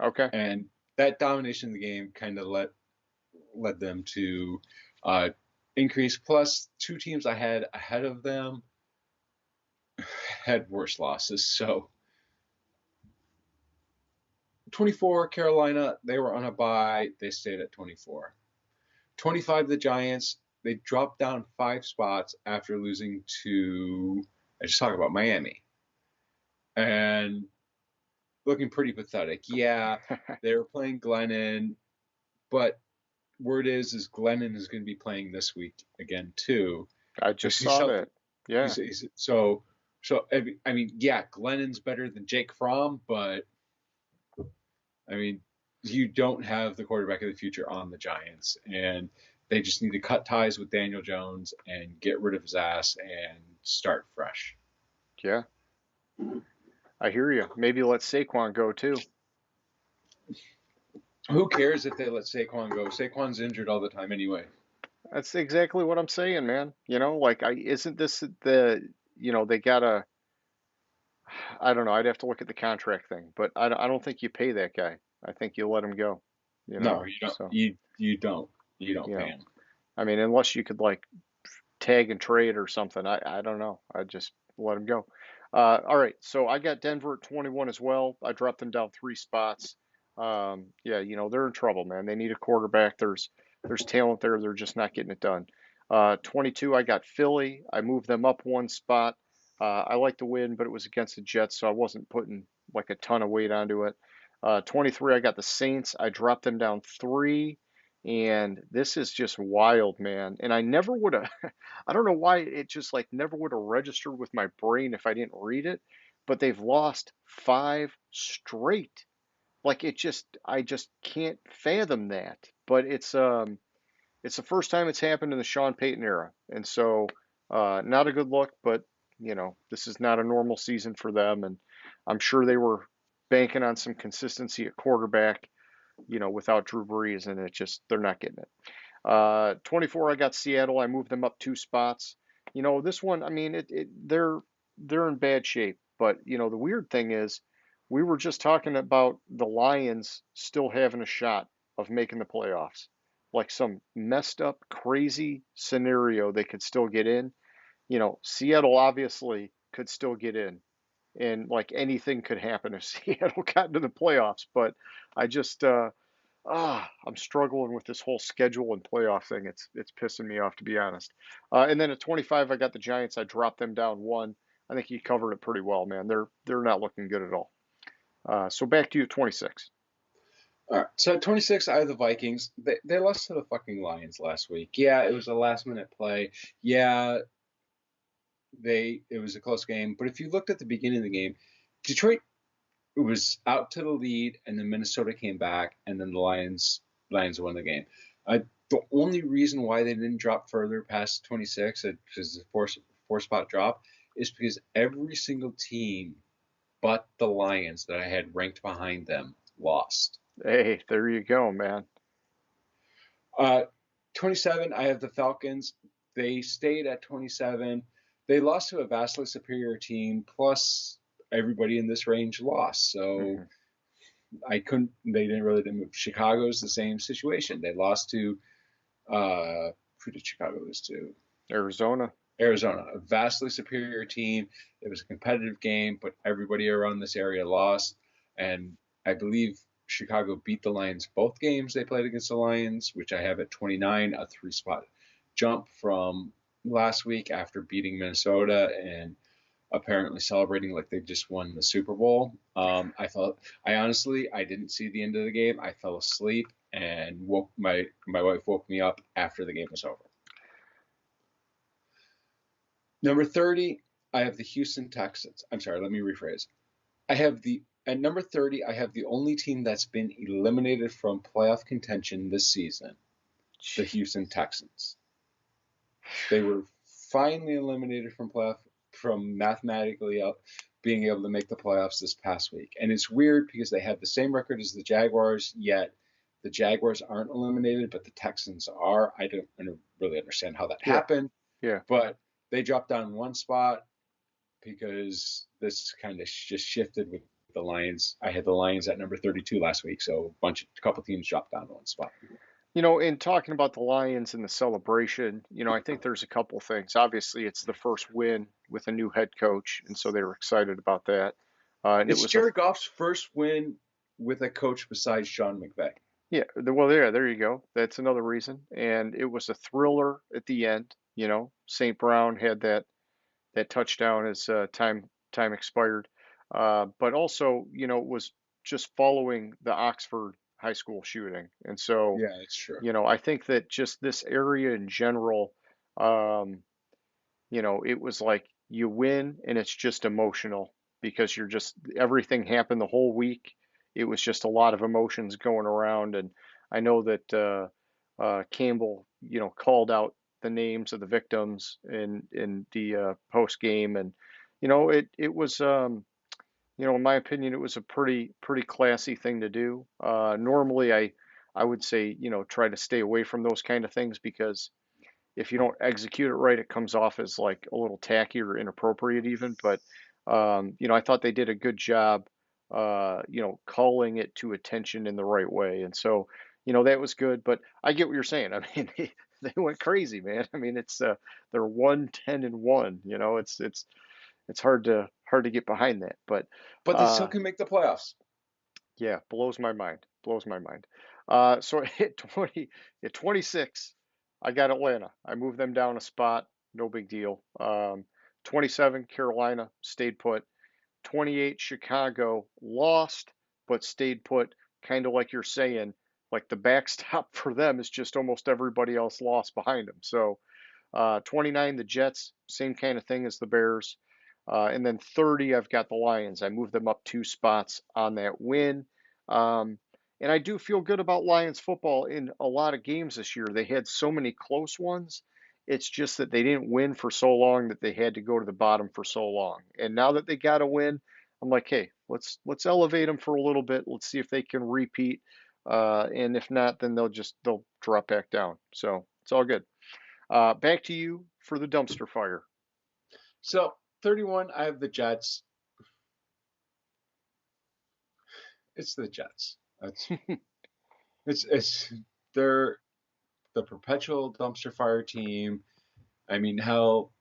Okay. and that domination of the game kind of led them to increase. Plus, 2 teams I had ahead of them had worse losses. So 24, Carolina, they were on a bye. They stayed at 24. 25, the Giants, they dropped down 5 spots after losing to, I just talked about Miami. And looking pretty pathetic. Yeah, they were playing Glennon, but word is Glennon is going to be playing this week again too. I just saw that. Yeah. So I mean, yeah, Glennon's better than Jake Fromm, but I mean, you don't have the quarterback of the future on the Giants, and they just need to cut ties with Daniel Jones and get rid of his ass and start fresh. Yeah. I hear you. Maybe let Saquon go too. Who cares if they let Saquon go? Saquon's injured all the time anyway. That's exactly what I'm saying, man. Like isn't this they gotta, I don't know. I'd have to look at the contract thing, but I don't think you pay that guy. I think you let him go, No, you don't. So, You don't. You don't you pay know, him. I mean, unless you could like tag and trade or something. I don't know. I just let him go. All right. So I got Denver at 21 as well. I dropped them down 3 spots. Yeah, they're in trouble, man. They need a quarterback. There's talent there. They're just not getting it done. 22, I got Philly. I moved them up 1 spot. I like to win, but it was against the Jets, so I wasn't putting like a ton of weight onto it. 23, I got the Saints. I dropped them down 3. And this is just wild, man. And I never would have, I don't know why it just like never would have registered with my brain if I didn't read it, but they've lost 5 straight. Like I just can't fathom that. But it's the first time it's happened in the Sean Payton era. And so not a good look, but this is not a normal season for them. And I'm sure they were banking on some consistency at quarterback, without Drew Brees, and they're not getting it. 24, I got Seattle. I moved them up 2 spots. This one, I mean, they're in bad shape. But the weird thing is, we were just talking about the Lions still having a shot of making the playoffs. Like some messed up, crazy scenario, they could still get in. Seattle obviously could still get in, and like anything could happen if Seattle got into the playoffs. But I just I'm struggling with this whole schedule and playoff thing. It's pissing me off, to be honest. And then at 25, I got the Giants. I dropped them down 1. I think you covered it pretty well, man. They're not looking good at all. So back to you at 26. All right. So at 26, I have the Vikings. They lost to the fucking Lions last week. Yeah, it was a last minute play. Yeah, it was a close game. But if you looked at the beginning of the game, Detroit was out to the lead, and then Minnesota came back, and then the Lions won the game. The only reason why they didn't drop further past 26, which is a four spot drop, is because every single team but the Lions that I had ranked behind them lost. Hey, there you go, man. 27, I have the Falcons. They stayed at 27. They lost to a vastly superior team. Plus, everybody in this range lost. So Mhm. they didn't move. Chicago's the same situation. They lost to, who did Chicago lose to? Arizona. Arizona, a vastly superior team. It was a competitive game, but everybody around this area lost. And I believe Chicago beat the Lions both games they played against the Lions, which I have at 29, a 3-spot jump from last week after beating Minnesota and apparently celebrating like they just won the Super Bowl. I honestly, I didn't see the end of the game. I fell asleep and my wife woke me up after the game was over. Number 30, I have the Houston Texans. I'm sorry, let me rephrase. At number 30, I have the only team that's been eliminated from playoff contention this season, the Houston Texans. They were finally eliminated from mathematically being able to make the playoffs this past week. And it's weird because they have the same record as the Jaguars, yet the Jaguars aren't eliminated, but the Texans are. I don't really understand how that happened. Yeah. But they dropped down one spot because this kind of just shifted with the Lions. I had the Lions at number 32 last week, so a couple teams dropped down one spot. In talking about the Lions and the celebration, I think there's a couple things. Obviously, it's the first win with a new head coach, and so they were excited about that. And It's Jared Goff's first win with a coach besides Sean McVay. There you go. That's another reason. And it was a thriller at the end. St. Brown had that touchdown as time expired. But also, it was just following the Oxford high school shooting. And so, Yeah, it's true. I think that just this area in general, um, it was like you win and it's just emotional because everything happened the whole week. It was just a lot of emotions going around. And I know that Campbell, called out the names of the victims in the post game. And, it was, in my opinion, it was a pretty classy thing to do. Normally, I would say, try to stay away from those kind of things because if you don't execute it right, it comes off as like a little tacky or inappropriate even. But I thought they did a good job, calling it to attention in the right way, and so that was good. But I get what you're saying. I mean, they went crazy, man. I mean, they're 1-10-1. It's hard to get behind that, but But they still uh, can make the playoffs. yeah, blows my mind. Blows my mind. So at 26, I got Atlanta. I moved them down a spot. No big deal. 27, Carolina stayed put. 28, Chicago lost, but stayed put. Kind of like you're saying, like the backstop for them is just almost everybody else lost behind them. So 29, the Jets, same kind of thing as the Bears. And then 30, I've got the Lions. I moved them up 2 spots on that win. Um, and I do feel good about Lions football in a lot of games this year. They had so many close ones. It's just that they didn't win for so long that they had to go to the bottom for so long. And now that they got a win, I'm like, hey, let's elevate them for a little bit. Let's see if they can repeat. And if not, then they'll drop back down. So it's all good. Back to you for the dumpster fire. So 31, I have the Jets. It's the Jets. They're the perpetual dumpster fire team. I mean, hell,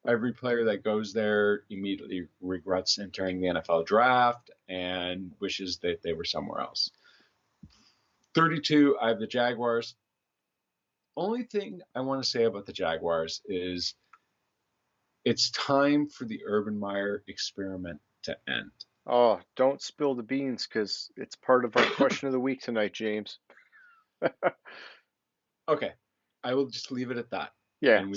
every player that goes there immediately regrets entering the NFL draft and wishes that they were somewhere else. 32, I have the Jaguars. Only thing I want to say about the Jaguars is it's time for the Urban Meyer experiment to end. Oh, don't spill the beans because it's part of our question of the week tonight, James. Okay, I will just leave it at that. Yeah, And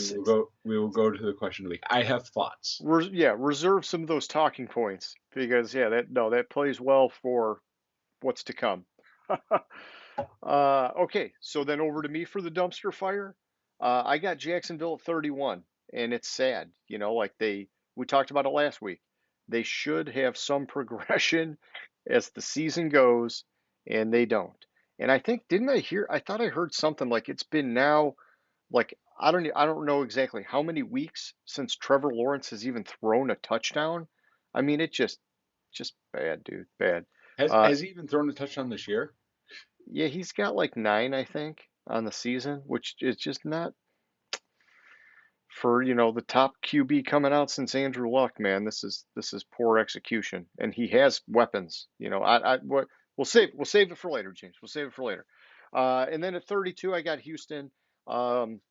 we will go to the question of the week. I have thoughts. reserve some of those talking points because that plays well for what's to come. Okay, so then over to me for the dumpster fire. I got Jacksonville at 31, and it's sad. Like we talked about it last week. They should have some progression as the season goes, and they don't. And I think, didn't I hear? I thought I heard something like it's been now, like I don't know exactly how many weeks since Trevor Lawrence has even thrown a touchdown. I mean, it just bad, dude, bad. Has Uh, has he even thrown a touchdown this year? yeah, he's got like 9, I think, on the season, which is just not for, the top QB coming out since Andrew Luck, man. This is poor execution, and he has weapons. We'll save it for later, James. We'll save it for later. And then at 32, I got Houston. Um,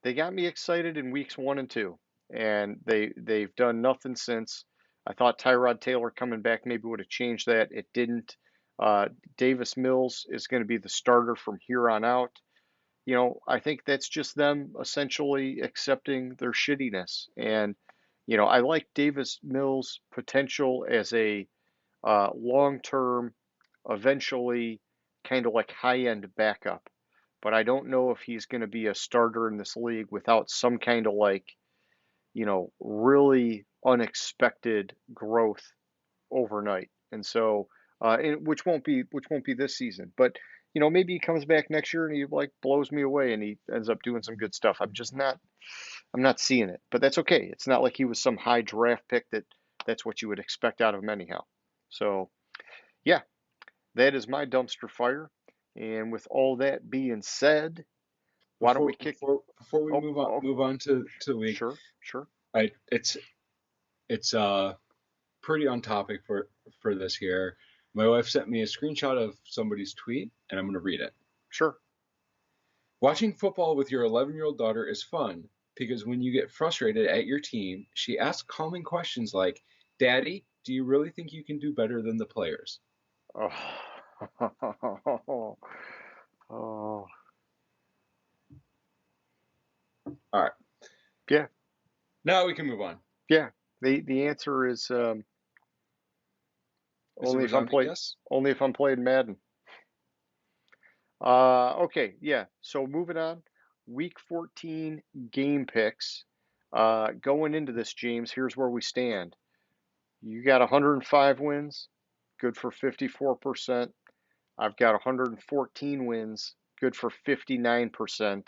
they got me excited in weeks 1 and 2, and they've done nothing since. I thought Tyrod Taylor coming back maybe would have changed that. It didn't. Uh, Davis Mills is going to be the starter from here on out. I think that's just them essentially accepting their shittiness. And, I like Davis Mills' potential as a long-term, eventually kind of like high-end backup. But I don't know if he's going to be a starter in this league without some kind of like, really unexpected growth overnight. And so, which won't be this season, but maybe he comes back next year and he like blows me away and he ends up doing some good stuff. I'm not seeing it, but that's okay. It's not like he was some high draft pick that's what you would expect out of him anyhow. So yeah, that is my dumpster fire. And with all that being said, why don't we Before kick? before we Oh, move on oh, move on to the week, sure, sure. I it's pretty on topic for this here. My wife sent me a screenshot of somebody's tweet, and I'm going to read it. Sure. Watching football with your 11-year-old daughter is fun because when you get frustrated at your team, she asks calming questions like, "Daddy, do you really think you can do better than the players?" Oh, oh, All right, yeah, now we can move on. yeah. The answer is Is a only if I'm resounding playing yes? only if I'm playing Madden. Okay, yeah. So moving on, Week 14 game picks. Going into this, James, here's where we stand. You got 105 wins, good for 54%. I've got 114 wins, good for 59%.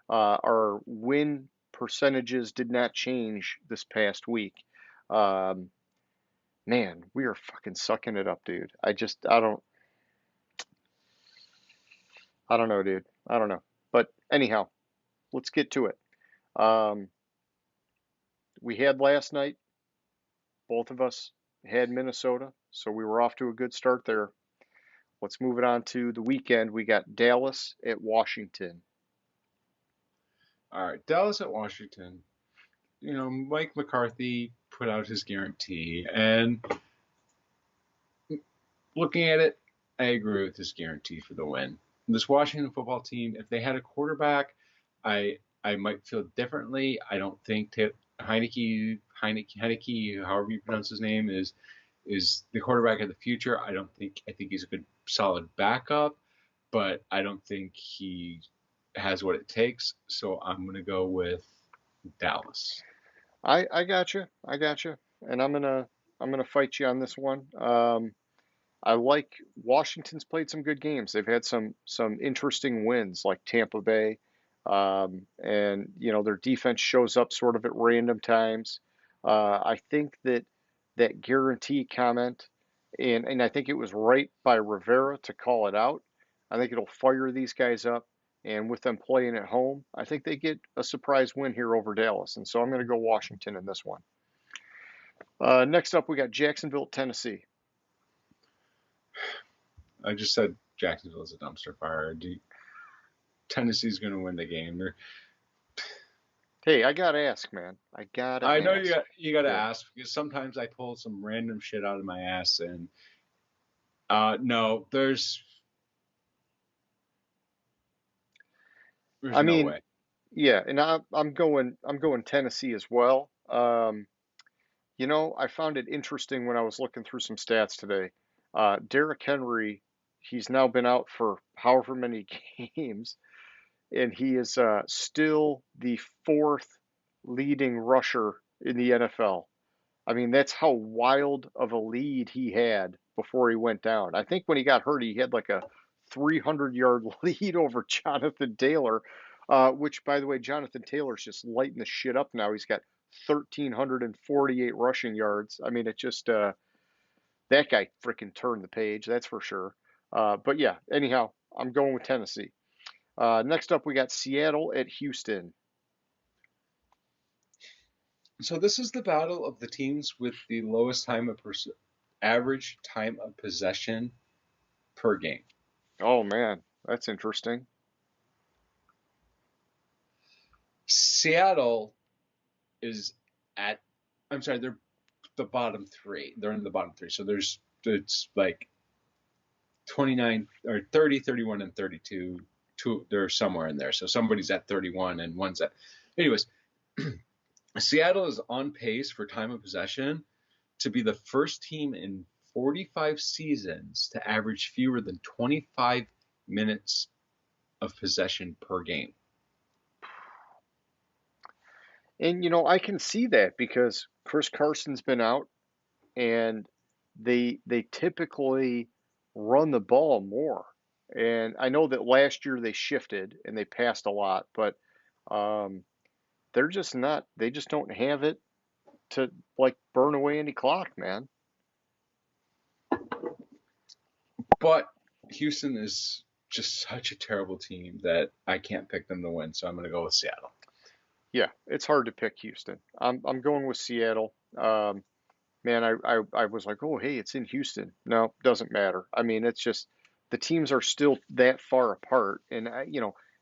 Our win percentages did not change this past week. Um, Man, we are fucking sucking it up, dude. I don't know, dude. I don't know. But anyhow, let's get to it. Um, we had last night, both of us had Minnesota, so we were off to a good start there. Let's move it on to the weekend. We got Dallas at Washington. All right, Dallas at Washington. Mike McCarthy put out his guarantee, and looking at it, I agree with his guarantee for the win. This Washington football team, if they had a quarterback, I might feel differently. I don't think Heineke, however you pronounce his name, is the quarterback of the future. I think he's a good solid backup, but I don't think he has what it takes. So I'm gonna go with Dallas. I got you. I got you. And I'm gonna fight you on this one. I like Washington's played some good games. They've had some interesting wins, like Tampa Bay, and their defense shows up sort of at random times. I think that guarantee comment, and I think it was right by Rivera to call it out. I think it'll fire these guys up, and with them playing at home, I think they get a surprise win here over Dallas, and so I'm going to go Washington in this one. Next up, we got Jacksonville, Tennessee. I just said Jacksonville is a dumpster fire. Tennessee's going to win the game. Hey, I gotta ask, man. I gotta I know ask. you got to Yeah. ask because sometimes I pull some random shit out of my ass, and no, there's I no mean, way. yeah, and I'm going Tennessee as well. I found it interesting when I was looking through some stats today. Derrick Henry, he's now been out for however many games, and he is still the fourth leading rusher in the NFL. I mean, that's how wild of a lead he had before he went down. I think when he got hurt, he had like a 300-yard lead over Jonathan Taylor, which, by the way, Jonathan Taylor's just lighting the shit up now. He's got 1,348 rushing yards. I mean, it just that guy freaking turned the page, that's for sure. But yeah, anyhow, I'm going with Tennessee. Next up, we got Seattle at Houston. So this is the battle of the teams with the lowest average time of possession per game. Oh man, that's interesting. Seattle is at, I'm sorry, they're the bottom three. They're in the bottom three. So it's like 29 or 30, 31, and 32. They're somewhere in there. So somebody's at 31 and one's at. Anyways, Seattle is on pace for time of possession to be the first team in 45 seasons to average fewer than 25 minutes of possession per game. And I can see that because Chris Carson's been out, and they typically run the ball more. And I know that last year they shifted and they passed a lot, but um, they're just not. They just don't have it to like burn away any clock, man. But Houston is just such a terrible team that I can't pick them to win, so I'm going to go with Seattle. Yeah, it's hard to pick Houston. I'm going with Seattle. Man, I was like, oh hey, it's in Houston. No, doesn't matter. I mean, it's just the teams are still that far apart, and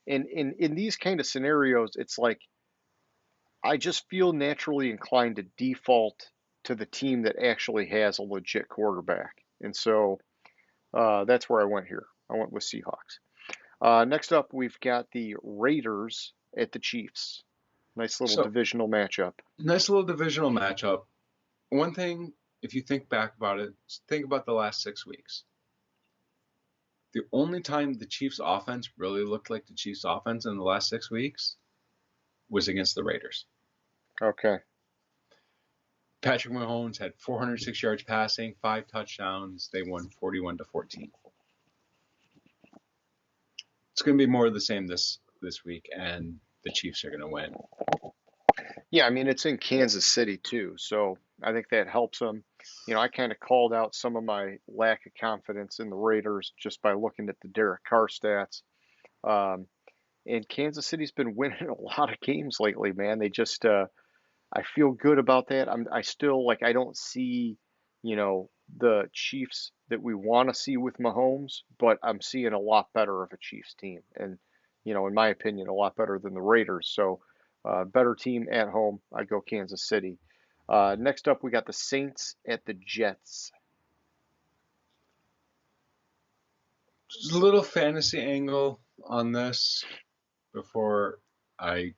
in these kind of scenarios, it's like I just feel naturally inclined to default to the team that actually has a legit quarterback, and so that's where I went here. I went with Seahawks. Next up, we've got the Raiders at the Chiefs. Nice little So, divisional matchup. nice little divisional matchup. One thing, if you think back about it, think about the last 6 weeks. The only time the Chiefs offense really looked like the Chiefs offense in the last 6 weeks was against the Raiders. Okay. Patrick Mahomes had 406 yards passing, 5 touchdowns. They won 41-14. It's going to be more of the same this week, and the Chiefs are going to win. Yeah, I mean, it's in Kansas City too, so I think that helps them. I kind of called out some of my lack of confidence in the Raiders just by looking at the Derek Carr stats. Um, and Kansas City's been winning a lot of games lately, man. They just, I feel good about that. I still like, I don't see, the Chiefs that we want to see with Mahomes, but I'm seeing a lot better of a Chiefs team, and in my opinion, a lot better than the Raiders. So, better team at home. I go Kansas City. Next up, we got the Saints at the Jets. Just a little fantasy angle on this before I.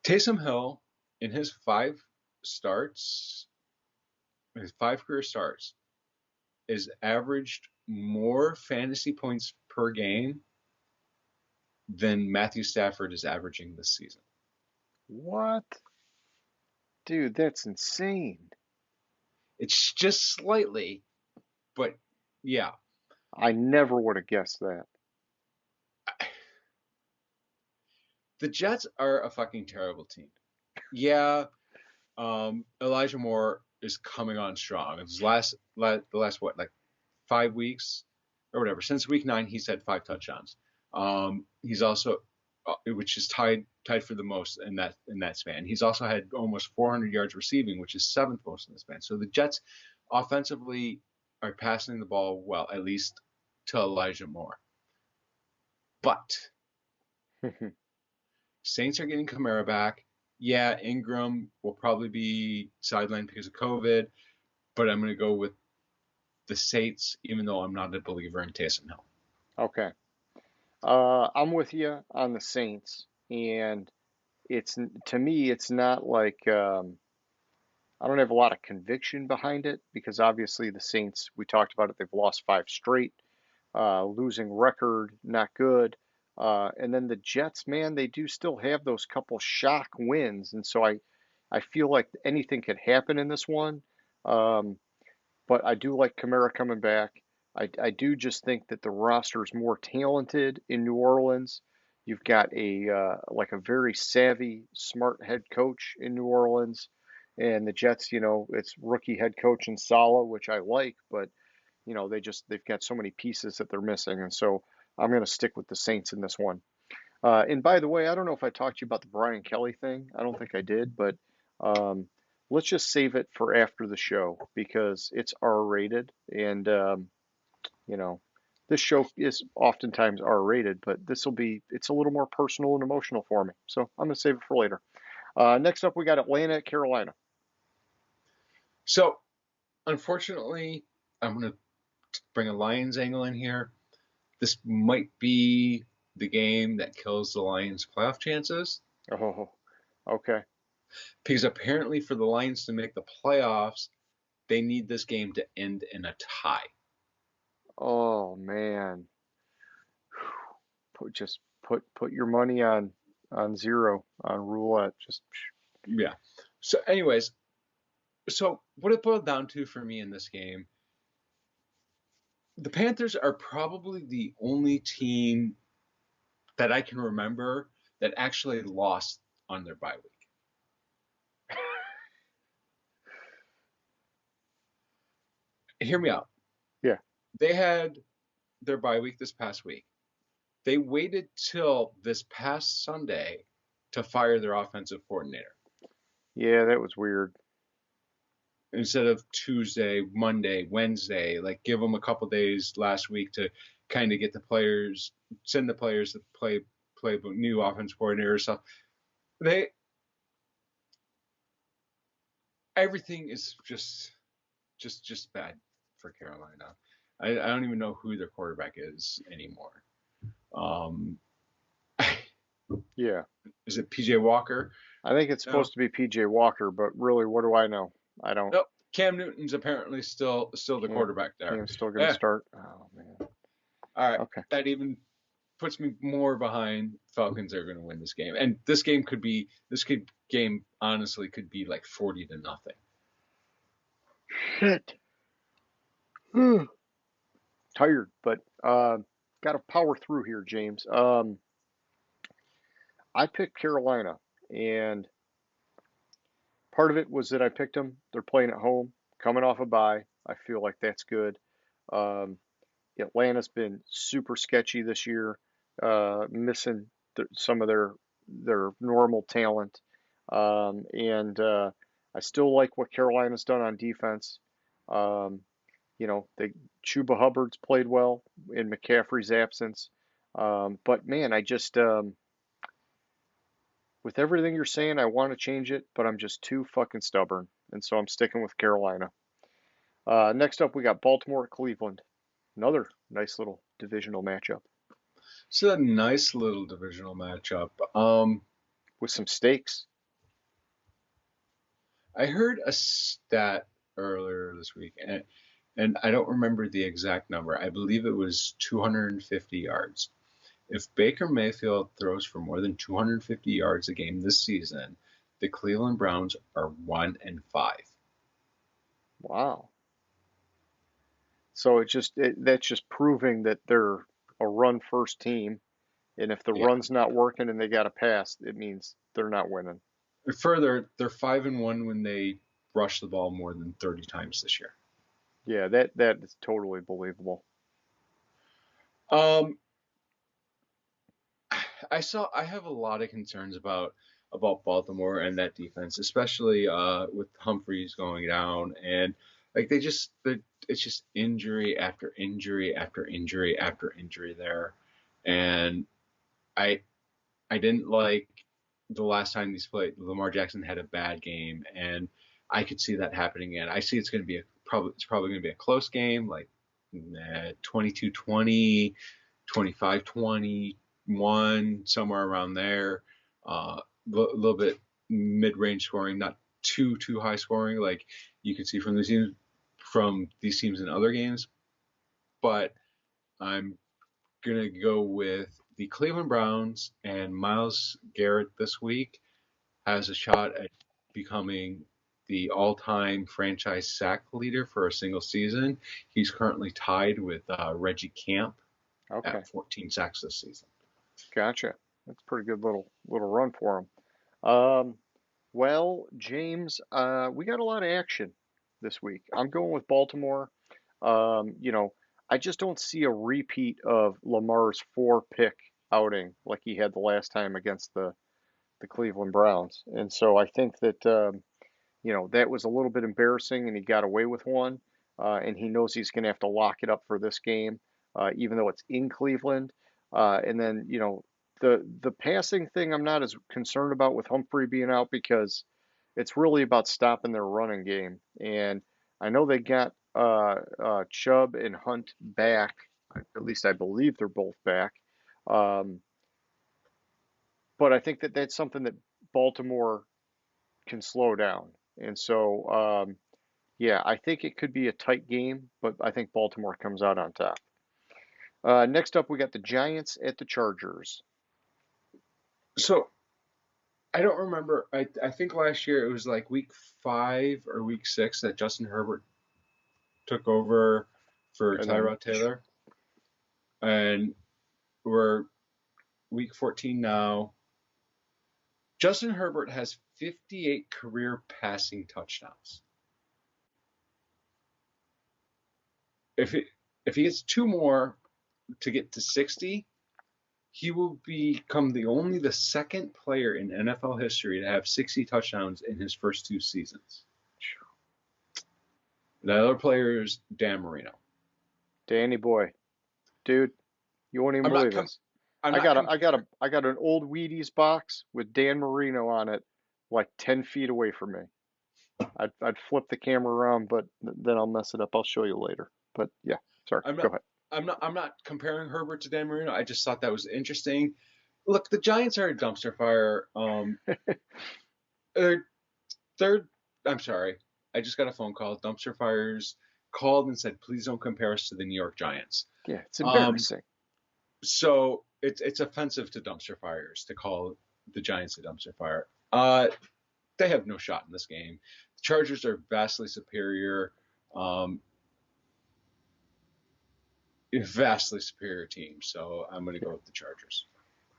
Taysom Hill, in his 5 career starts, is averaged more fantasy points per game than Matthew Stafford is averaging this season. What? Dude, that's insane. It's just slightly, but yeah. I never would have guessed that. The Jets are a fucking terrible team. Yeah, Elijah Moore is coming on strong. It's the last what, like 5 weeks or whatever. Since week 9, he's had 5 touchdowns. He's also, which is tied for the most in that span. He's also had almost 400 yards receiving, which is 7th most in the span. So the Jets offensively are passing the ball well, at least to Elijah Moore. But Saints are getting Kamara back. Yeah, Ingram will probably be sidelined because of COVID, but I'm going to go with the Saints, even though I'm not a believer in Taysom Hill. Okay. I'm with you on the Saints, and to me, it's not like I don't have a lot of conviction behind it because obviously the Saints, we talked about it, they've lost 5 straight, losing record, not good. And then the Jets, man, they do still have those couple shock wins, and so I feel like anything could happen in this one. Um, but I do like Kamara coming back. I do just think that the roster is more talented in New Orleans. You've got like a very savvy, smart head coach in New Orleans, and the Jets. It's rookie head coach in Saleh, which I like, but they've got so many pieces that they're missing, and so I'm going to stick with the Saints in this one. And by the way, I don't know if I talked to you about the Brian Kelly thing. I don't think I did, but um, let's just save it for after the show because it's R-rated, and you know, this show is oftentimes R-rated, but it's a little more personal and emotional for me. So I'm going to save it for later. Next up, we got Atlanta at Carolina. So, unfortunately, I'm going to bring a Lions angle in here. This might be the game that kills the Lions' playoff chances. Oh, okay. Because apparently, for the Lions to make the playoffs, they need this game to end in a tie. Oh man. Just put your money on zero on roulette. Yeah. So, anyways, what it boiled down to for me in this game, the Panthers are probably the only team that I can remember that actually lost on their bye week. Hear me out. Yeah. They had their bye week this past week. They waited till this past Sunday to fire their offensive coordinator. Yeah, that was weird. Instead of Tuesday, Monday, Wednesday, like give them a couple days last week to kind of get the players, send the players to play new offensive coordinator stuff. Everything is just bad for Carolina. I don't even know who their quarterback is anymore. Yeah. Is it PJ Walker? I think it's supposed to be PJ Walker, but really, what do I know? I don't. Nope. Cam Newton's apparently still the quarterback there. Cam's still going to start. Oh man. All right. Okay. That even puts me more behind Falcons are going to win this game. And this game honestly could be like 40-0. Shit. Tired, but got to power through here, James. I picked Carolina, and part of it was that I picked them. They're playing at home, coming off a bye. I feel like that's good. Um, Atlanta's been super sketchy this year, missing some of their normal talent, and I still like what Carolina's done on defense. Um, Chuba Hubbard's played well in McCaffrey's absence, but man, I just with everything you're saying, I want to change it, but I'm just too fucking stubborn, and so I'm sticking with Carolina. Next up, we got Baltimore at Cleveland. Another nice little divisional matchup. It's a nice little divisional matchup. With some stakes. I heard a stat earlier this week, and I don't remember the exact number. I believe it was 250 yards. If Baker Mayfield throws for more than 250 yards a game this season, the Cleveland Browns are 1-5. Wow. So that's just proving that they're a run first team, and if the run's not working and they got to pass, it means they're not winning. Further, they're 5-1 when they rush the ball more than 30 times this year. Yeah, that is totally believable. I have a lot of concerns about Baltimore and that defense, especially with Humphreys going down, and like it's just injury after injury after injury after injury there, and I didn't like the last time these played. Lamar Jackson had a bad game, and I could see that happening again. I see it's going to be probably going to be a close game, like 22-20, 25-20. Somewhere around there, a little bit mid-range scoring, not too high scoring like you can see from these teams in other games. But I'm gonna go with the Cleveland Browns, and Myles Garrett this week has a shot at becoming the all-time franchise sack leader for a single season. He's currently tied with Reggie Camp at 14 sacks this season. Gotcha. That's a pretty good little run for him. Well, James, we got a lot of action this week. I'm going with Baltimore. You know, I just don't see a repeat of Lamar's four-pick outing like he had the last time against the Cleveland Browns. And so I think that that was a little bit embarrassing, and he got away with one. And he knows he's going to have to lock it up for this game, even though it's in Cleveland. And then, the passing thing I'm not as concerned about with Humphrey being out because it's really about stopping their running game. And I know they got Chubb and Hunt back. At least I believe they're both back. Um, but I think that that's something that Baltimore can slow down. And so, yeah, I think it could be a tight game, but I think Baltimore comes out on top. Next up, we got the Giants at the Chargers. So I don't remember. I think last year it was like week 5 or week 6 that Justin Herbert took over for And Tyrod Taylor, and we're week 14 now. Justin Herbert has 58 career passing touchdowns. If he gets 2 more to get to 60, he will become the second player in NFL history to have 60 touchdowns in his first 2 seasons. The other player is Dan Marino. Danny boy, dude, you won't even believe this. I got an old Wheaties box with Dan Marino on it, like 10 feet away from me. I'd flip the camera around, but then I'll mess it up. I'll show you later. But yeah, sorry. Go ahead. I'm not comparing Herbert to Dan Marino. I just thought that was interesting. Look, the Giants are a dumpster fire. I'm sorry. I just got a phone call. Dumpster fires called and said, please don't compare us to the New York Giants. Yeah, it's embarrassing. So it's offensive to dumpster fires to call the Giants a dumpster fire. They have no shot in this game. The Chargers are vastly superior. Vastly superior team. So I'm going to go with the Chargers.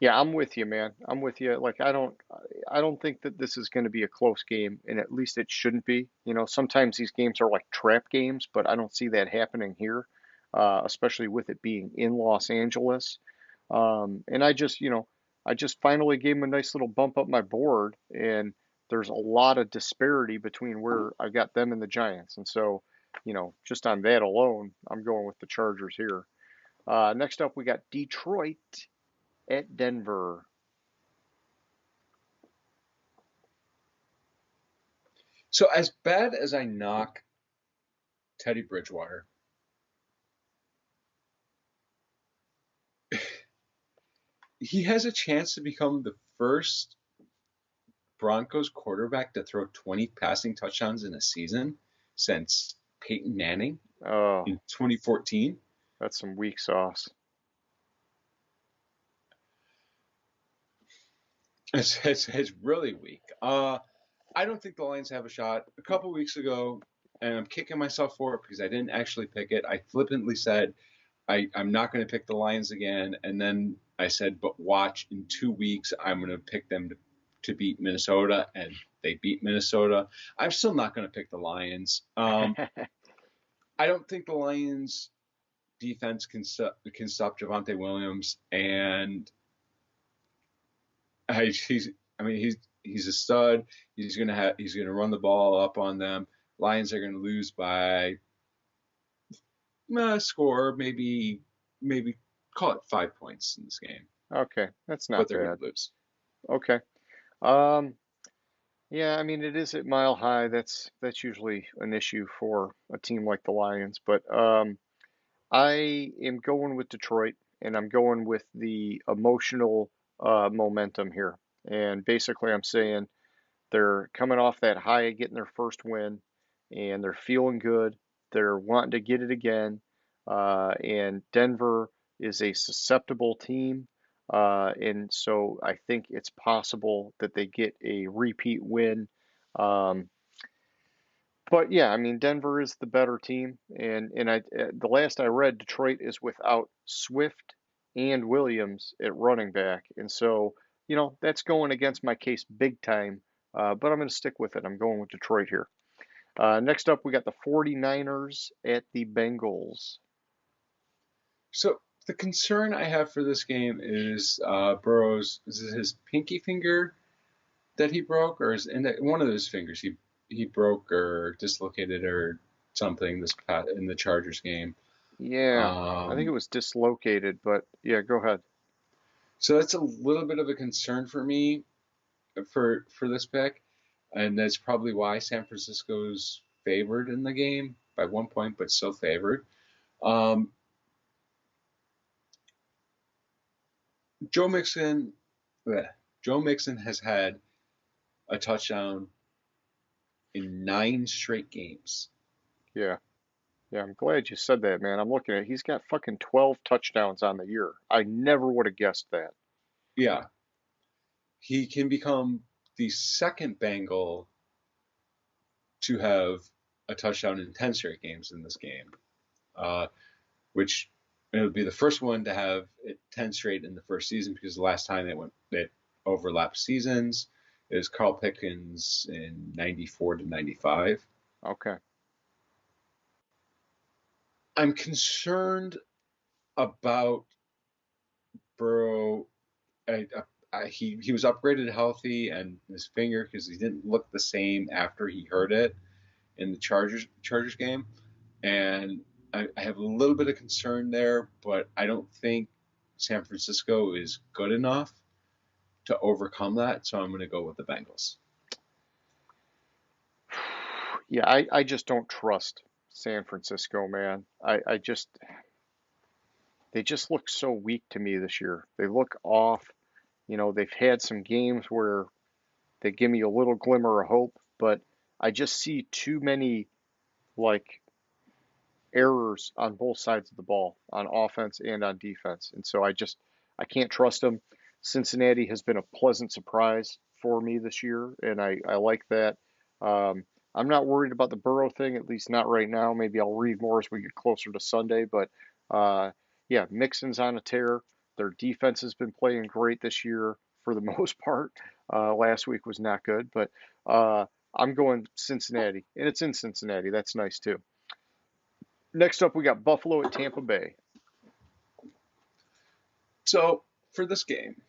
Yeah, I'm with you, man. I'm with you. Like I don't think that this is going to be a close game, and at least it shouldn't be. Sometimes these games are like trap games, but I don't see that happening here, especially with it being in Los Angeles. And I just finally gave him a nice little bump up my board, and there's a lot of disparity between where I got them and the Giants. And so, just on that alone, I'm going with the Chargers here. Next up, we got Detroit at Denver. So as bad as I knock Teddy Bridgewater, he has a chance to become the first Broncos quarterback to throw 20 passing touchdowns in a season since Peyton Manning in 2014. That's some weak sauce. It's really weak. I don't think the Lions have a shot. A couple weeks ago, and I'm kicking myself for it because I didn't actually pick it. I flippantly said I'm not going to pick the Lions again, and then I said, but watch, in 2 weeks I'm going to pick them to beat Minnesota, and they beat Minnesota. I'm still not going to pick the Lions. I don't think the Lions defense can stop Javonte Williams, and he's a stud. He's gonna run the ball up on them. Lions are gonna lose by score maybe call it 5 points in this game. Okay, that's not but they're bad. gonna lose. Okay. Yeah, I mean it is at Mile High. That's usually an issue for a team like the Lions, but I am going with Detroit, and I'm going with the emotional momentum here. And basically, I'm saying they're coming off that high of getting their first win, and they're feeling good. They're wanting to get it again. And Denver is a susceptible team. And so I think it's possible that they get a repeat win. But yeah, I mean Denver is the better team, and the last I read, Detroit is without Swift and Williams at running back. And so, that's going against my case big time, but I'm going to stick with it. I'm going with Detroit here. Next up, we got the 49ers at the Bengals. So the concern I have for this game is Burrow's, is it his pinky finger that he broke, or is one of those fingers he broke or dislocated or something in the Chargers game. Yeah, I think it was dislocated, but yeah, go ahead. So that's a little bit of a concern for me for this pick, and that's probably why San Francisco's favored in the game by 1 point, but still favored. Joe Mixon has had a touchdown in 9 straight games. Yeah. Yeah, I'm glad you said that, man. I'm looking at He's got fucking 12 touchdowns on the year. I never would have guessed that. Yeah. He can become the second Bengal to have a touchdown in 10 straight games in this game, which it would be the first one to have it 10 straight in the first season, because the last time it overlapped seasons is Carl Pickens in 94 to 95. Okay. I'm concerned about Burrow. He was upgraded healthy, and his finger, because he didn't look the same after he hurt it in the Chargers game, and I have a little bit of concern there, but I don't think San Francisco is good enough to overcome that, so I'm going to go with the Bengals. Yeah, I just don't trust San Francisco, man. They just look so weak to me this year. They look off. They've had some games where they give me a little glimmer of hope, but I just see too many like errors on both sides of the ball, on offense and on defense. And so I can't trust them. Cincinnati has been a pleasant surprise for me this year, and I like that. I'm not worried about the Burrow thing, at least not right now. Maybe I'll read more as we get closer to Sunday, but yeah, Mixon's on a tear. Their defense has been playing great this year for the most part. Last week was not good, but I'm going Cincinnati, and it's in Cincinnati. That's nice too. Next up, we got Buffalo at Tampa Bay. So for this game,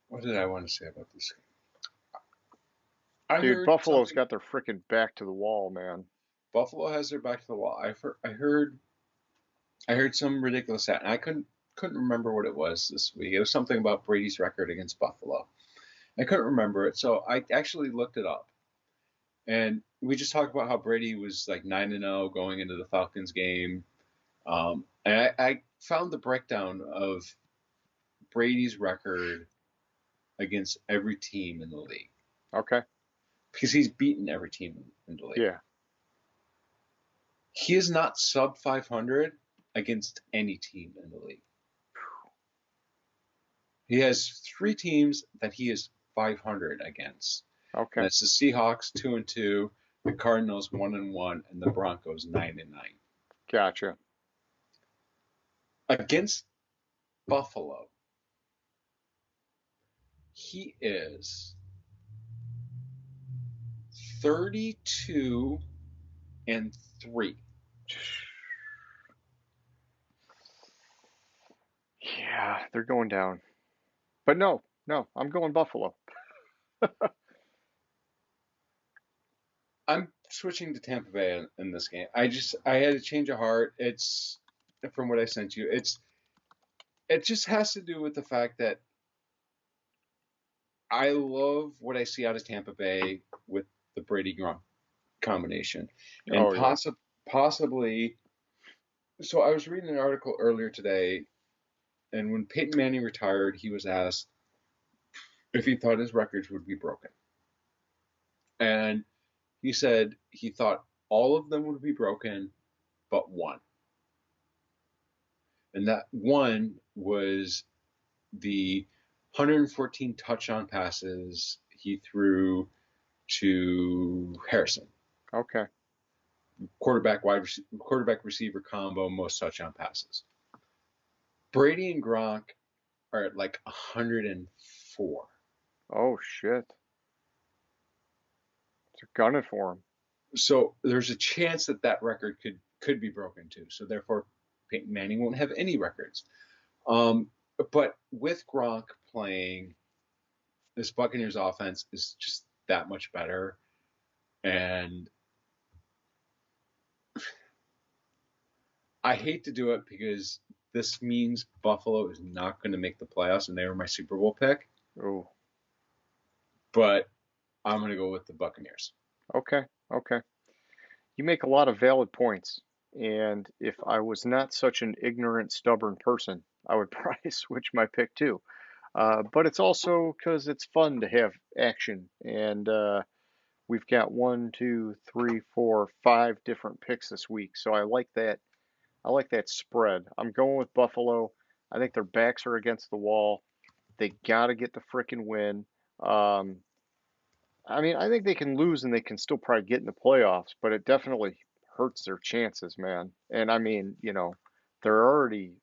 what did I want to say about this game? Dude, Buffalo's got their freaking back to the wall, man. Buffalo has their back to the wall. I heard some ridiculous stat, and I couldn't remember what it was this week. It was something about Brady's record against Buffalo. I couldn't remember it, so I actually looked it up. And we just talked about how Brady was like 9-0 going into the Falcons game. And I found the breakdown of Brady's record against every team in the league. Okay. Because he's beaten every team in the league. Yeah. He is not sub 500 against any team in the league. He has 3 teams that he is 500 against. Okay. And that's the Seahawks 2-2, the Cardinals 1-1, and the Broncos 9-9. Gotcha. Against Buffalo, he is 32-3. Yeah, they're going down. But no, I'm going Buffalo. I'm switching to Tampa Bay in this game. I had a change of heart. It's from what I sent you. It just has to do with the fact that I love what I see out of Tampa Bay with the Brady Gronk combination, and possibly. So I was reading an article earlier today, and when Peyton Manning retired, he was asked if he thought his records would be broken, and he said he thought all of them would be broken, but one. And that one was the 114 touchdown passes he threw to Harrison. Okay. Quarterback receiver combo, most touchdown passes. Brady and Gronk are at like 104. Oh shit. They're gunning for him. So there's a chance that record could be broken too. So therefore, Peyton Manning won't have any records. But with Gronk playing, this Buccaneers offense is just that much better. And I hate to do it because this means Buffalo is not going to make the playoffs, and they were my Super Bowl pick. Oh. But I'm going to go with the Buccaneers. Okay. You make a lot of valid points. And if I was not such an ignorant, stubborn person, I would probably switch my pick too. But it's also because it's fun to have action. And we've got 1, 2, 3, 4, 5 different picks this week. So I like that. I like that spread. I'm going with Buffalo. I think their backs are against the wall. They got to get the freaking win. Um, I mean, I think they can lose and they can still probably get in the playoffs, but it definitely hurts their chances, man. And I mean, they're already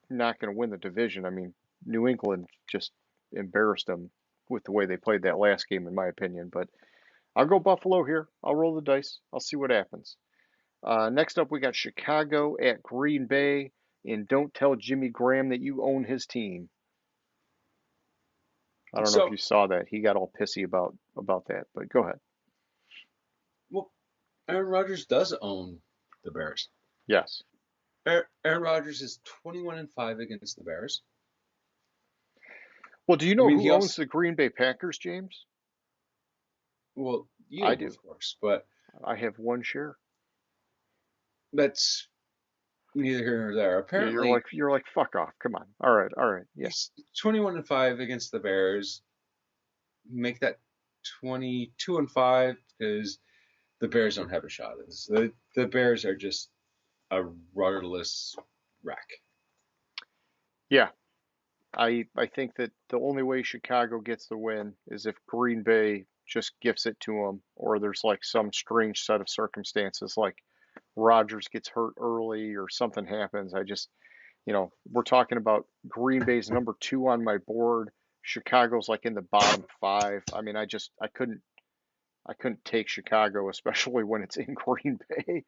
not going to win the division. I mean, New England just embarrassed them with the way they played that last game, in my opinion. But I'll go Buffalo here. I'll roll the dice. I'll see what happens. Next up, we got Chicago at Green Bay. And don't tell Jimmy Graham that you own his team. I don't know if So, you saw that. He got all pissy about that, but go ahead. well, Aaron Rodgers does own the Bears. Yes. Aaron Rodgers is 21-5 against the Bears. Well, do you I know mean, who owns the Green Bay Packers, James? Well, you, I do. of course, but I have one share. that's neither here nor there. Yeah, Apparently, you're like fuck off. Come on. All right. Yeah. he's 21-5 against the Bears. Make that 22-5 because the Bears don't have a shot at this. The Bears are just a rudderless wreck. Yeah. I think that the only way Chicago gets the win is if Green Bay just gifts it to them, or there's like some strange set of circumstances, like Rodgers gets hurt early or something happens. We're talking about Green Bay's number 2 on my board. Chicago's like in the bottom 5. I mean, I couldn't take Chicago, especially when it's in Green Bay.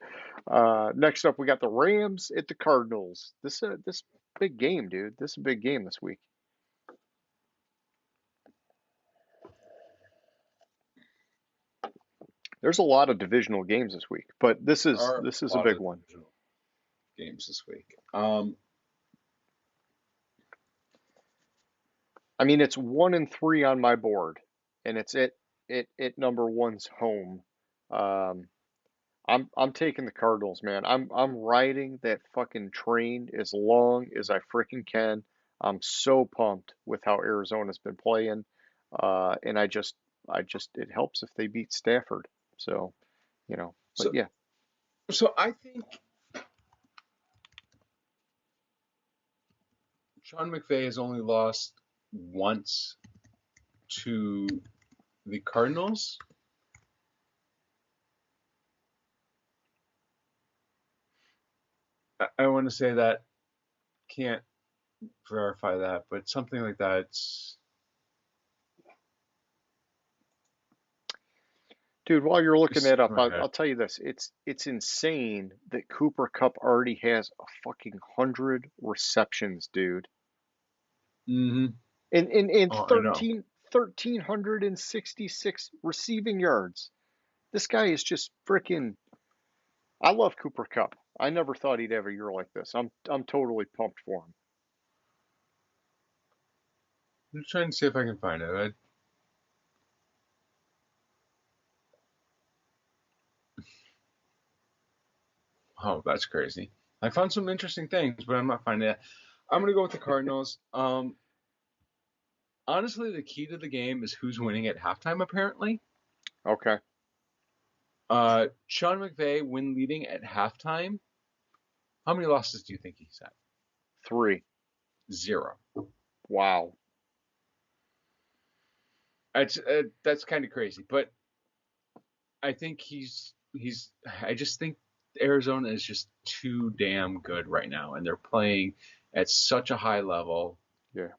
Next up, we got the Rams at the Cardinals. This big game, dude. This is a big game this week. There's a lot of divisional games this week, but this is a big one. Games this week. I mean, it's 1 and 3 on my board, and it's at number 1's home. Um, I'm taking the Cardinals, man. I'm riding that fucking train as long as I freaking can. I'm so pumped with how Arizona's been playing, and I just it helps if they beat Stafford. So, but So, yeah, so I think Sean McVay has only lost once to the Cardinals. I want to say that, can't verify that, but something like that. dude. While you're looking that up, I'll tell you this: it's insane that Cooper Kupp already has a fucking 100 receptions, dude. Mm-hmm. In Oh, I know. 1,366 receiving yards. This guy is just freaking. I love Cooper Kupp. I never thought he'd have a year like this. I'm totally pumped for him. I'm trying to see if I can find it. Oh, that's crazy. I found some interesting things, but I'm not finding it. I'm going to go with the Cardinals. Honestly, the key to the game is who's winning at halftime, apparently. Okay. Sean McVay win leading at halftime. How many losses do you think he's at? 3. 0. Wow. That's kind of crazy, but I think I just think Arizona is just too damn good right now, and they're playing at such a high level, Yeah.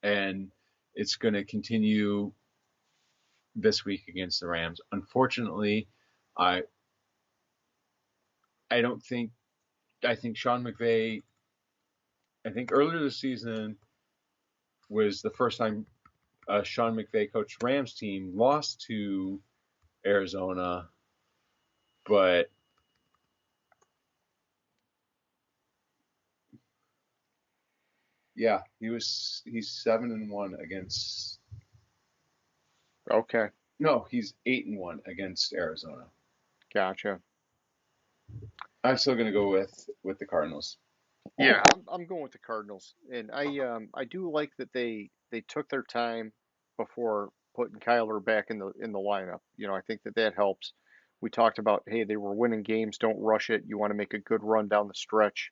and it's going to continue this week against the Rams. Unfortunately, I I don't think I think Sean McVay. I think earlier this season was the first time a Sean McVay coached Rams team lost to Arizona, but yeah, he's 7-1 against. Okay. No, he's 8-1 against Arizona. Gotcha. I'm still gonna go with the Cardinals. Yeah, I'm going with the Cardinals, and I do like that they took their time before putting Kyler back in the lineup. I think that helps. We talked about, hey, they were winning games, don't rush it. You want to make a good run down the stretch,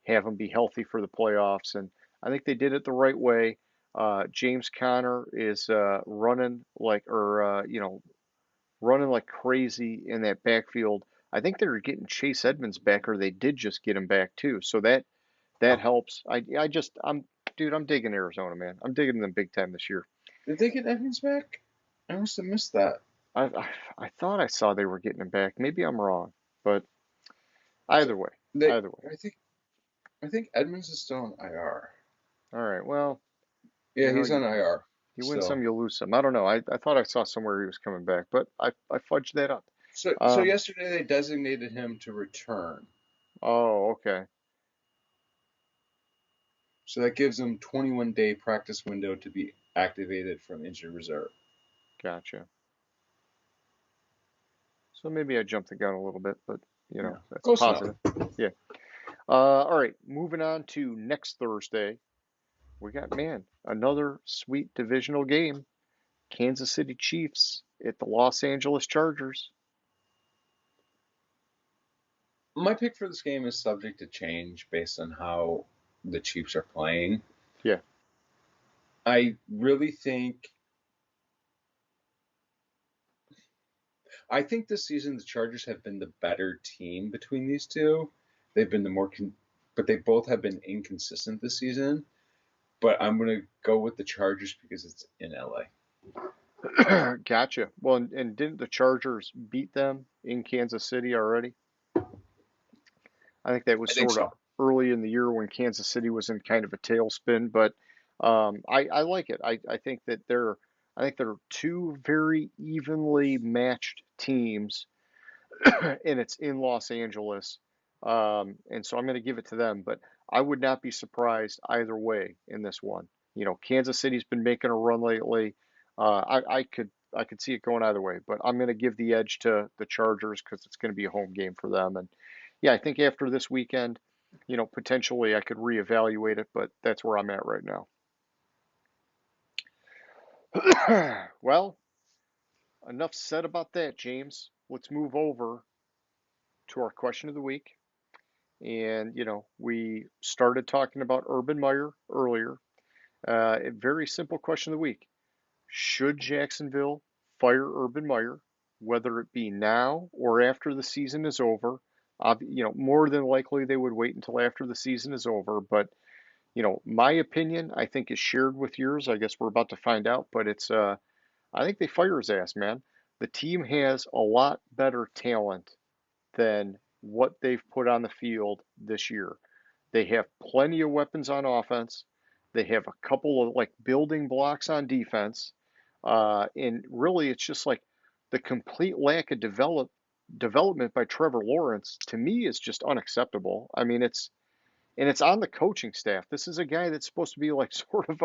have them be healthy for the playoffs, and I think they did it the right way. James Conner is running like crazy in that backfield. I think they're getting Chase Edmonds back, or they did just get him back too. So that helps. Dude, I'm digging Arizona, man. I'm digging them big time this year. Did they get Evans back? I must have missed that. I thought I saw they were getting him back. Maybe I'm wrong, but So either way, they, either way. I think Edmonds is still on IR. All right. Well, Yeah, he's on you, IR you win some, still. you lose some. I don't know. I thought I saw somewhere he was coming back, but I fudged that up. So Um. yesterday they designated him to return. Oh, okay. So that gives him 21-day practice window to be activated from injured reserve. Gotcha. So maybe I jumped the gun a little bit, but Yeah, that's close enough. positive. Yeah. All right. Moving on to next Thursday. We got, man, another sweet divisional game. Kansas City Chiefs at the Los Angeles Chargers. My pick for this game is subject to change based on how the Chiefs are playing. Yeah. I really think this season the Chargers have been the better team between these two. They've been but they both have been inconsistent this season. But I'm gonna go with the Chargers because it's in LA. Gotcha. Well, and didn't the Chargers beat them in Kansas City already? I think that was I think sort of so. early in the year when Kansas City was in kind of a tailspin, but I like it. I think that they're two very evenly matched teams, and it's in Los Angeles. And so I'm going to give it to them, but I would not be surprised either way in this one. Kansas City's been making a run lately. I could see it going either way, but I'm going to give the edge to the Chargers because it's going to be a home game for them. And yeah, I think after this weekend, potentially I could reevaluate it, but that's where I'm at right now. Well, enough said about that, James. Let's move over to our question of the week. And, we started talking about Urban Meyer earlier. A very simple question of the week. Should Jacksonville fire Urban Meyer, whether it be now or after the season is over? More than likely they would wait until after the season is over. But, my opinion, I think, is shared with yours. I guess we're about to find out. But I think they fire his ass, man. The team has a lot better talent than what they've put on the field this year. They have plenty of weapons on offense. They have a couple of like building blocks on defense. And really, it's just like the complete lack of development by Trevor Lawrence to me is just unacceptable. I mean, it's on the coaching staff. This is a guy that's supposed to be like sort of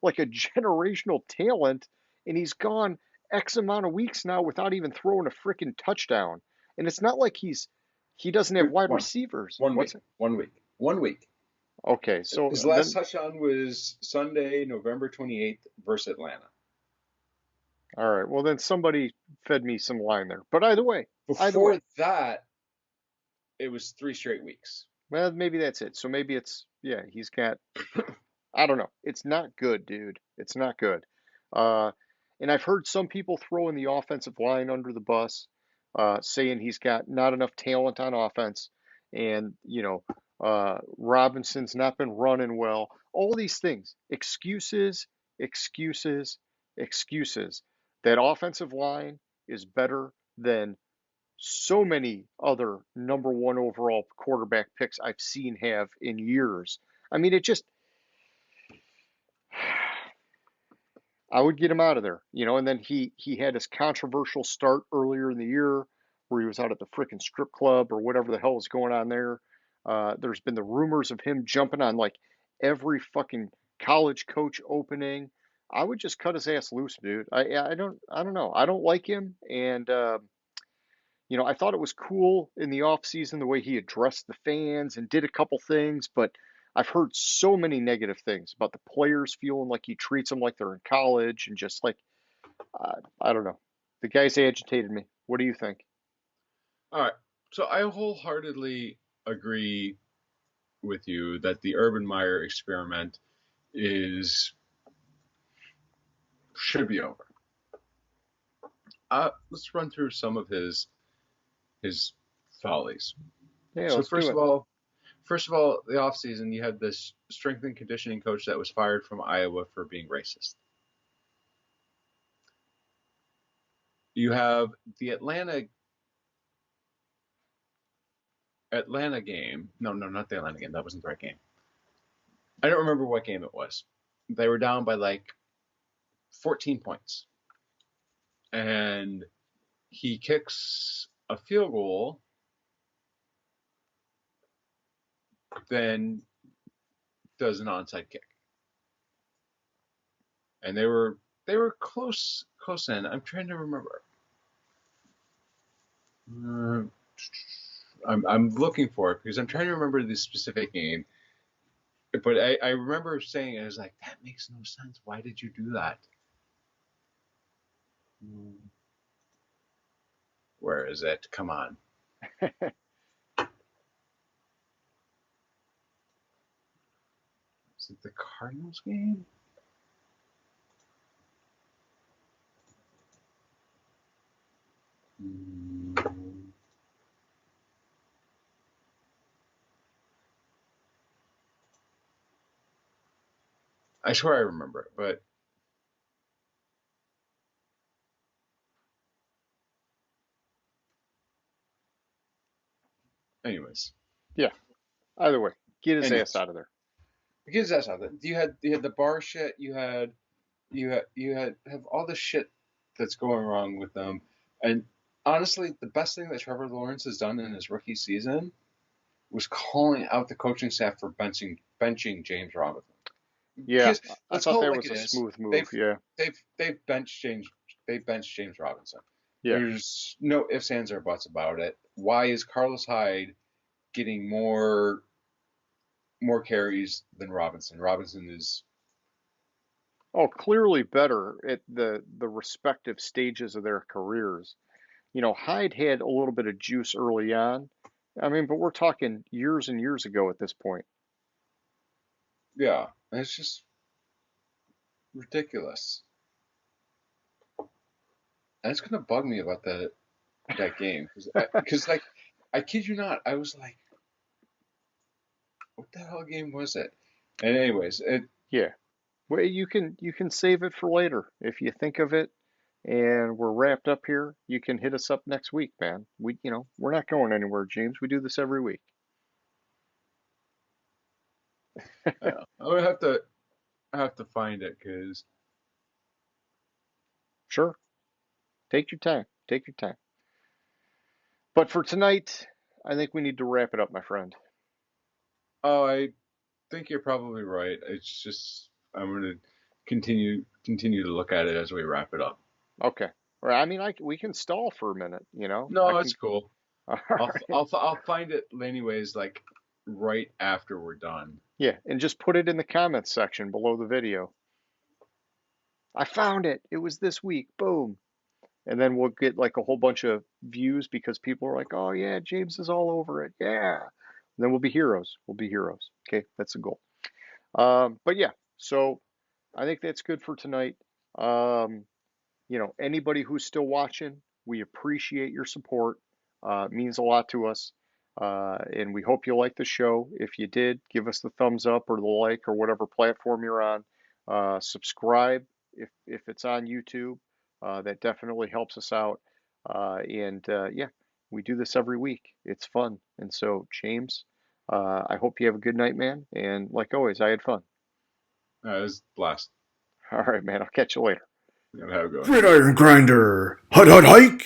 like a generational talent, and he's gone X amount of weeks now without even throwing a freaking touchdown. And it's not like he doesn't have wide One, receivers. one What's week, it? 1 week, 1 week. Okay, so His last then, touchdown was Sunday, November 28th versus Atlanta. all right, well then somebody fed me some line there. But either way, Before that, it was 3 straight weeks. well maybe that's it. So maybe he's got I don't know. It's not good, dude. It's not good. Uh, and I've heard some people throwing the offensive line under the bus, saying he's got not enough talent on offense, and Robinson's not been running well. All these things. Excuses, excuses, excuses. That offensive line is better than so many other number one overall quarterback picks I've seen have in years. I mean, it just, I would get him out of there, and then he had his controversial start earlier in the year where he was out at the frickin' strip club or whatever the hell was going on there. There's been the rumors of him jumping on like every fucking college coach opening. I would just cut his ass loose, dude. I don't know. I don't like him, and I thought it was cool in the off season the way he addressed the fans and did a couple things, but I've heard so many negative things about the players feeling like he treats them like they're in college and just like I don't know. The guy's agitated me. What do you think? All right. So I wholeheartedly agree with you that the Urban Meyer experiment should be over. Let's run through some of his follies. Yeah, So let's do first it. of all, the offseason, you had this strength and conditioning coach that was fired from Iowa for being racist. You have the Atlanta game. No, not the Atlanta game. That wasn't the right game. I don't remember what game it was. They were down by like 14 points. And he kicks a field goal, then does an onside kick. And they were close in. I'm trying to remember. I'm looking for it because I'm trying to remember the specific game. But I remember saying, I was like, that makes no sense. Why did you do that? Where is it? Come on. Is it the Cardinals game? I swear I remember it, but anyways. Yeah. Either way, get his Anyways. ass out of there. Because that's not that. You had the bar shit. You have all the shit that's going wrong with them. And honestly, the best thing that Trevor Lawrence has done in his rookie season was calling out the coaching staff for benching James Robinson. Yeah, Because I let's thought call it that like was it a is. smooth move. Yeah. They've benched James Robinson. Yeah. There's no ifs, ands, or buts about it. Why is Carlos Hyde getting more carries than Robinson? Robinson is Clearly better at the respective stages of their careers. Hyde had a little bit of juice early on. I mean, but we're talking years and years ago at this point. yeah. It's just ridiculous. And it's gonna bug me about that game because like I kid you not, I was like, what the hell game was it? And anyways, Yeah. Well, you can save it for later if you think of it. And we're wrapped up here. You can hit us up next week, man. We're not going anywhere, James. We do this every week. I would have to find it because Sure. Take your time. Take your time. But for tonight, I think we need to wrap it up, my friend. I think you're probably right. It's just I'm gonna continue to look at it as we wrap it up. Okay. Or I mean, we can stall for a minute. No, I it's can. cool. All I'll right. I'll find it anyways, like right after we're done. Yeah, and just put it in the comments section below the video. I found it. It was this week. Boom. And then we'll get like a whole bunch of views because people are like, "Oh yeah, James is all over it." Yeah. And then we'll be heroes. We'll be heroes. Okay, that's the goal. But yeah, so I think that's good for tonight. Anybody who's still watching, we appreciate your support. It means a lot to us. And we hope you like the show. If you did, give us the thumbs up or the like or whatever platform you're on. Subscribe if it's on YouTube. That definitely helps us out. Yeah, we do this every week. It's fun. And so, James, I hope you have a good night, man. And like always, I had fun. It was a blast. All right, man. I'll catch you later. Have a good one. Gridiron Grinder. Hut hut hike.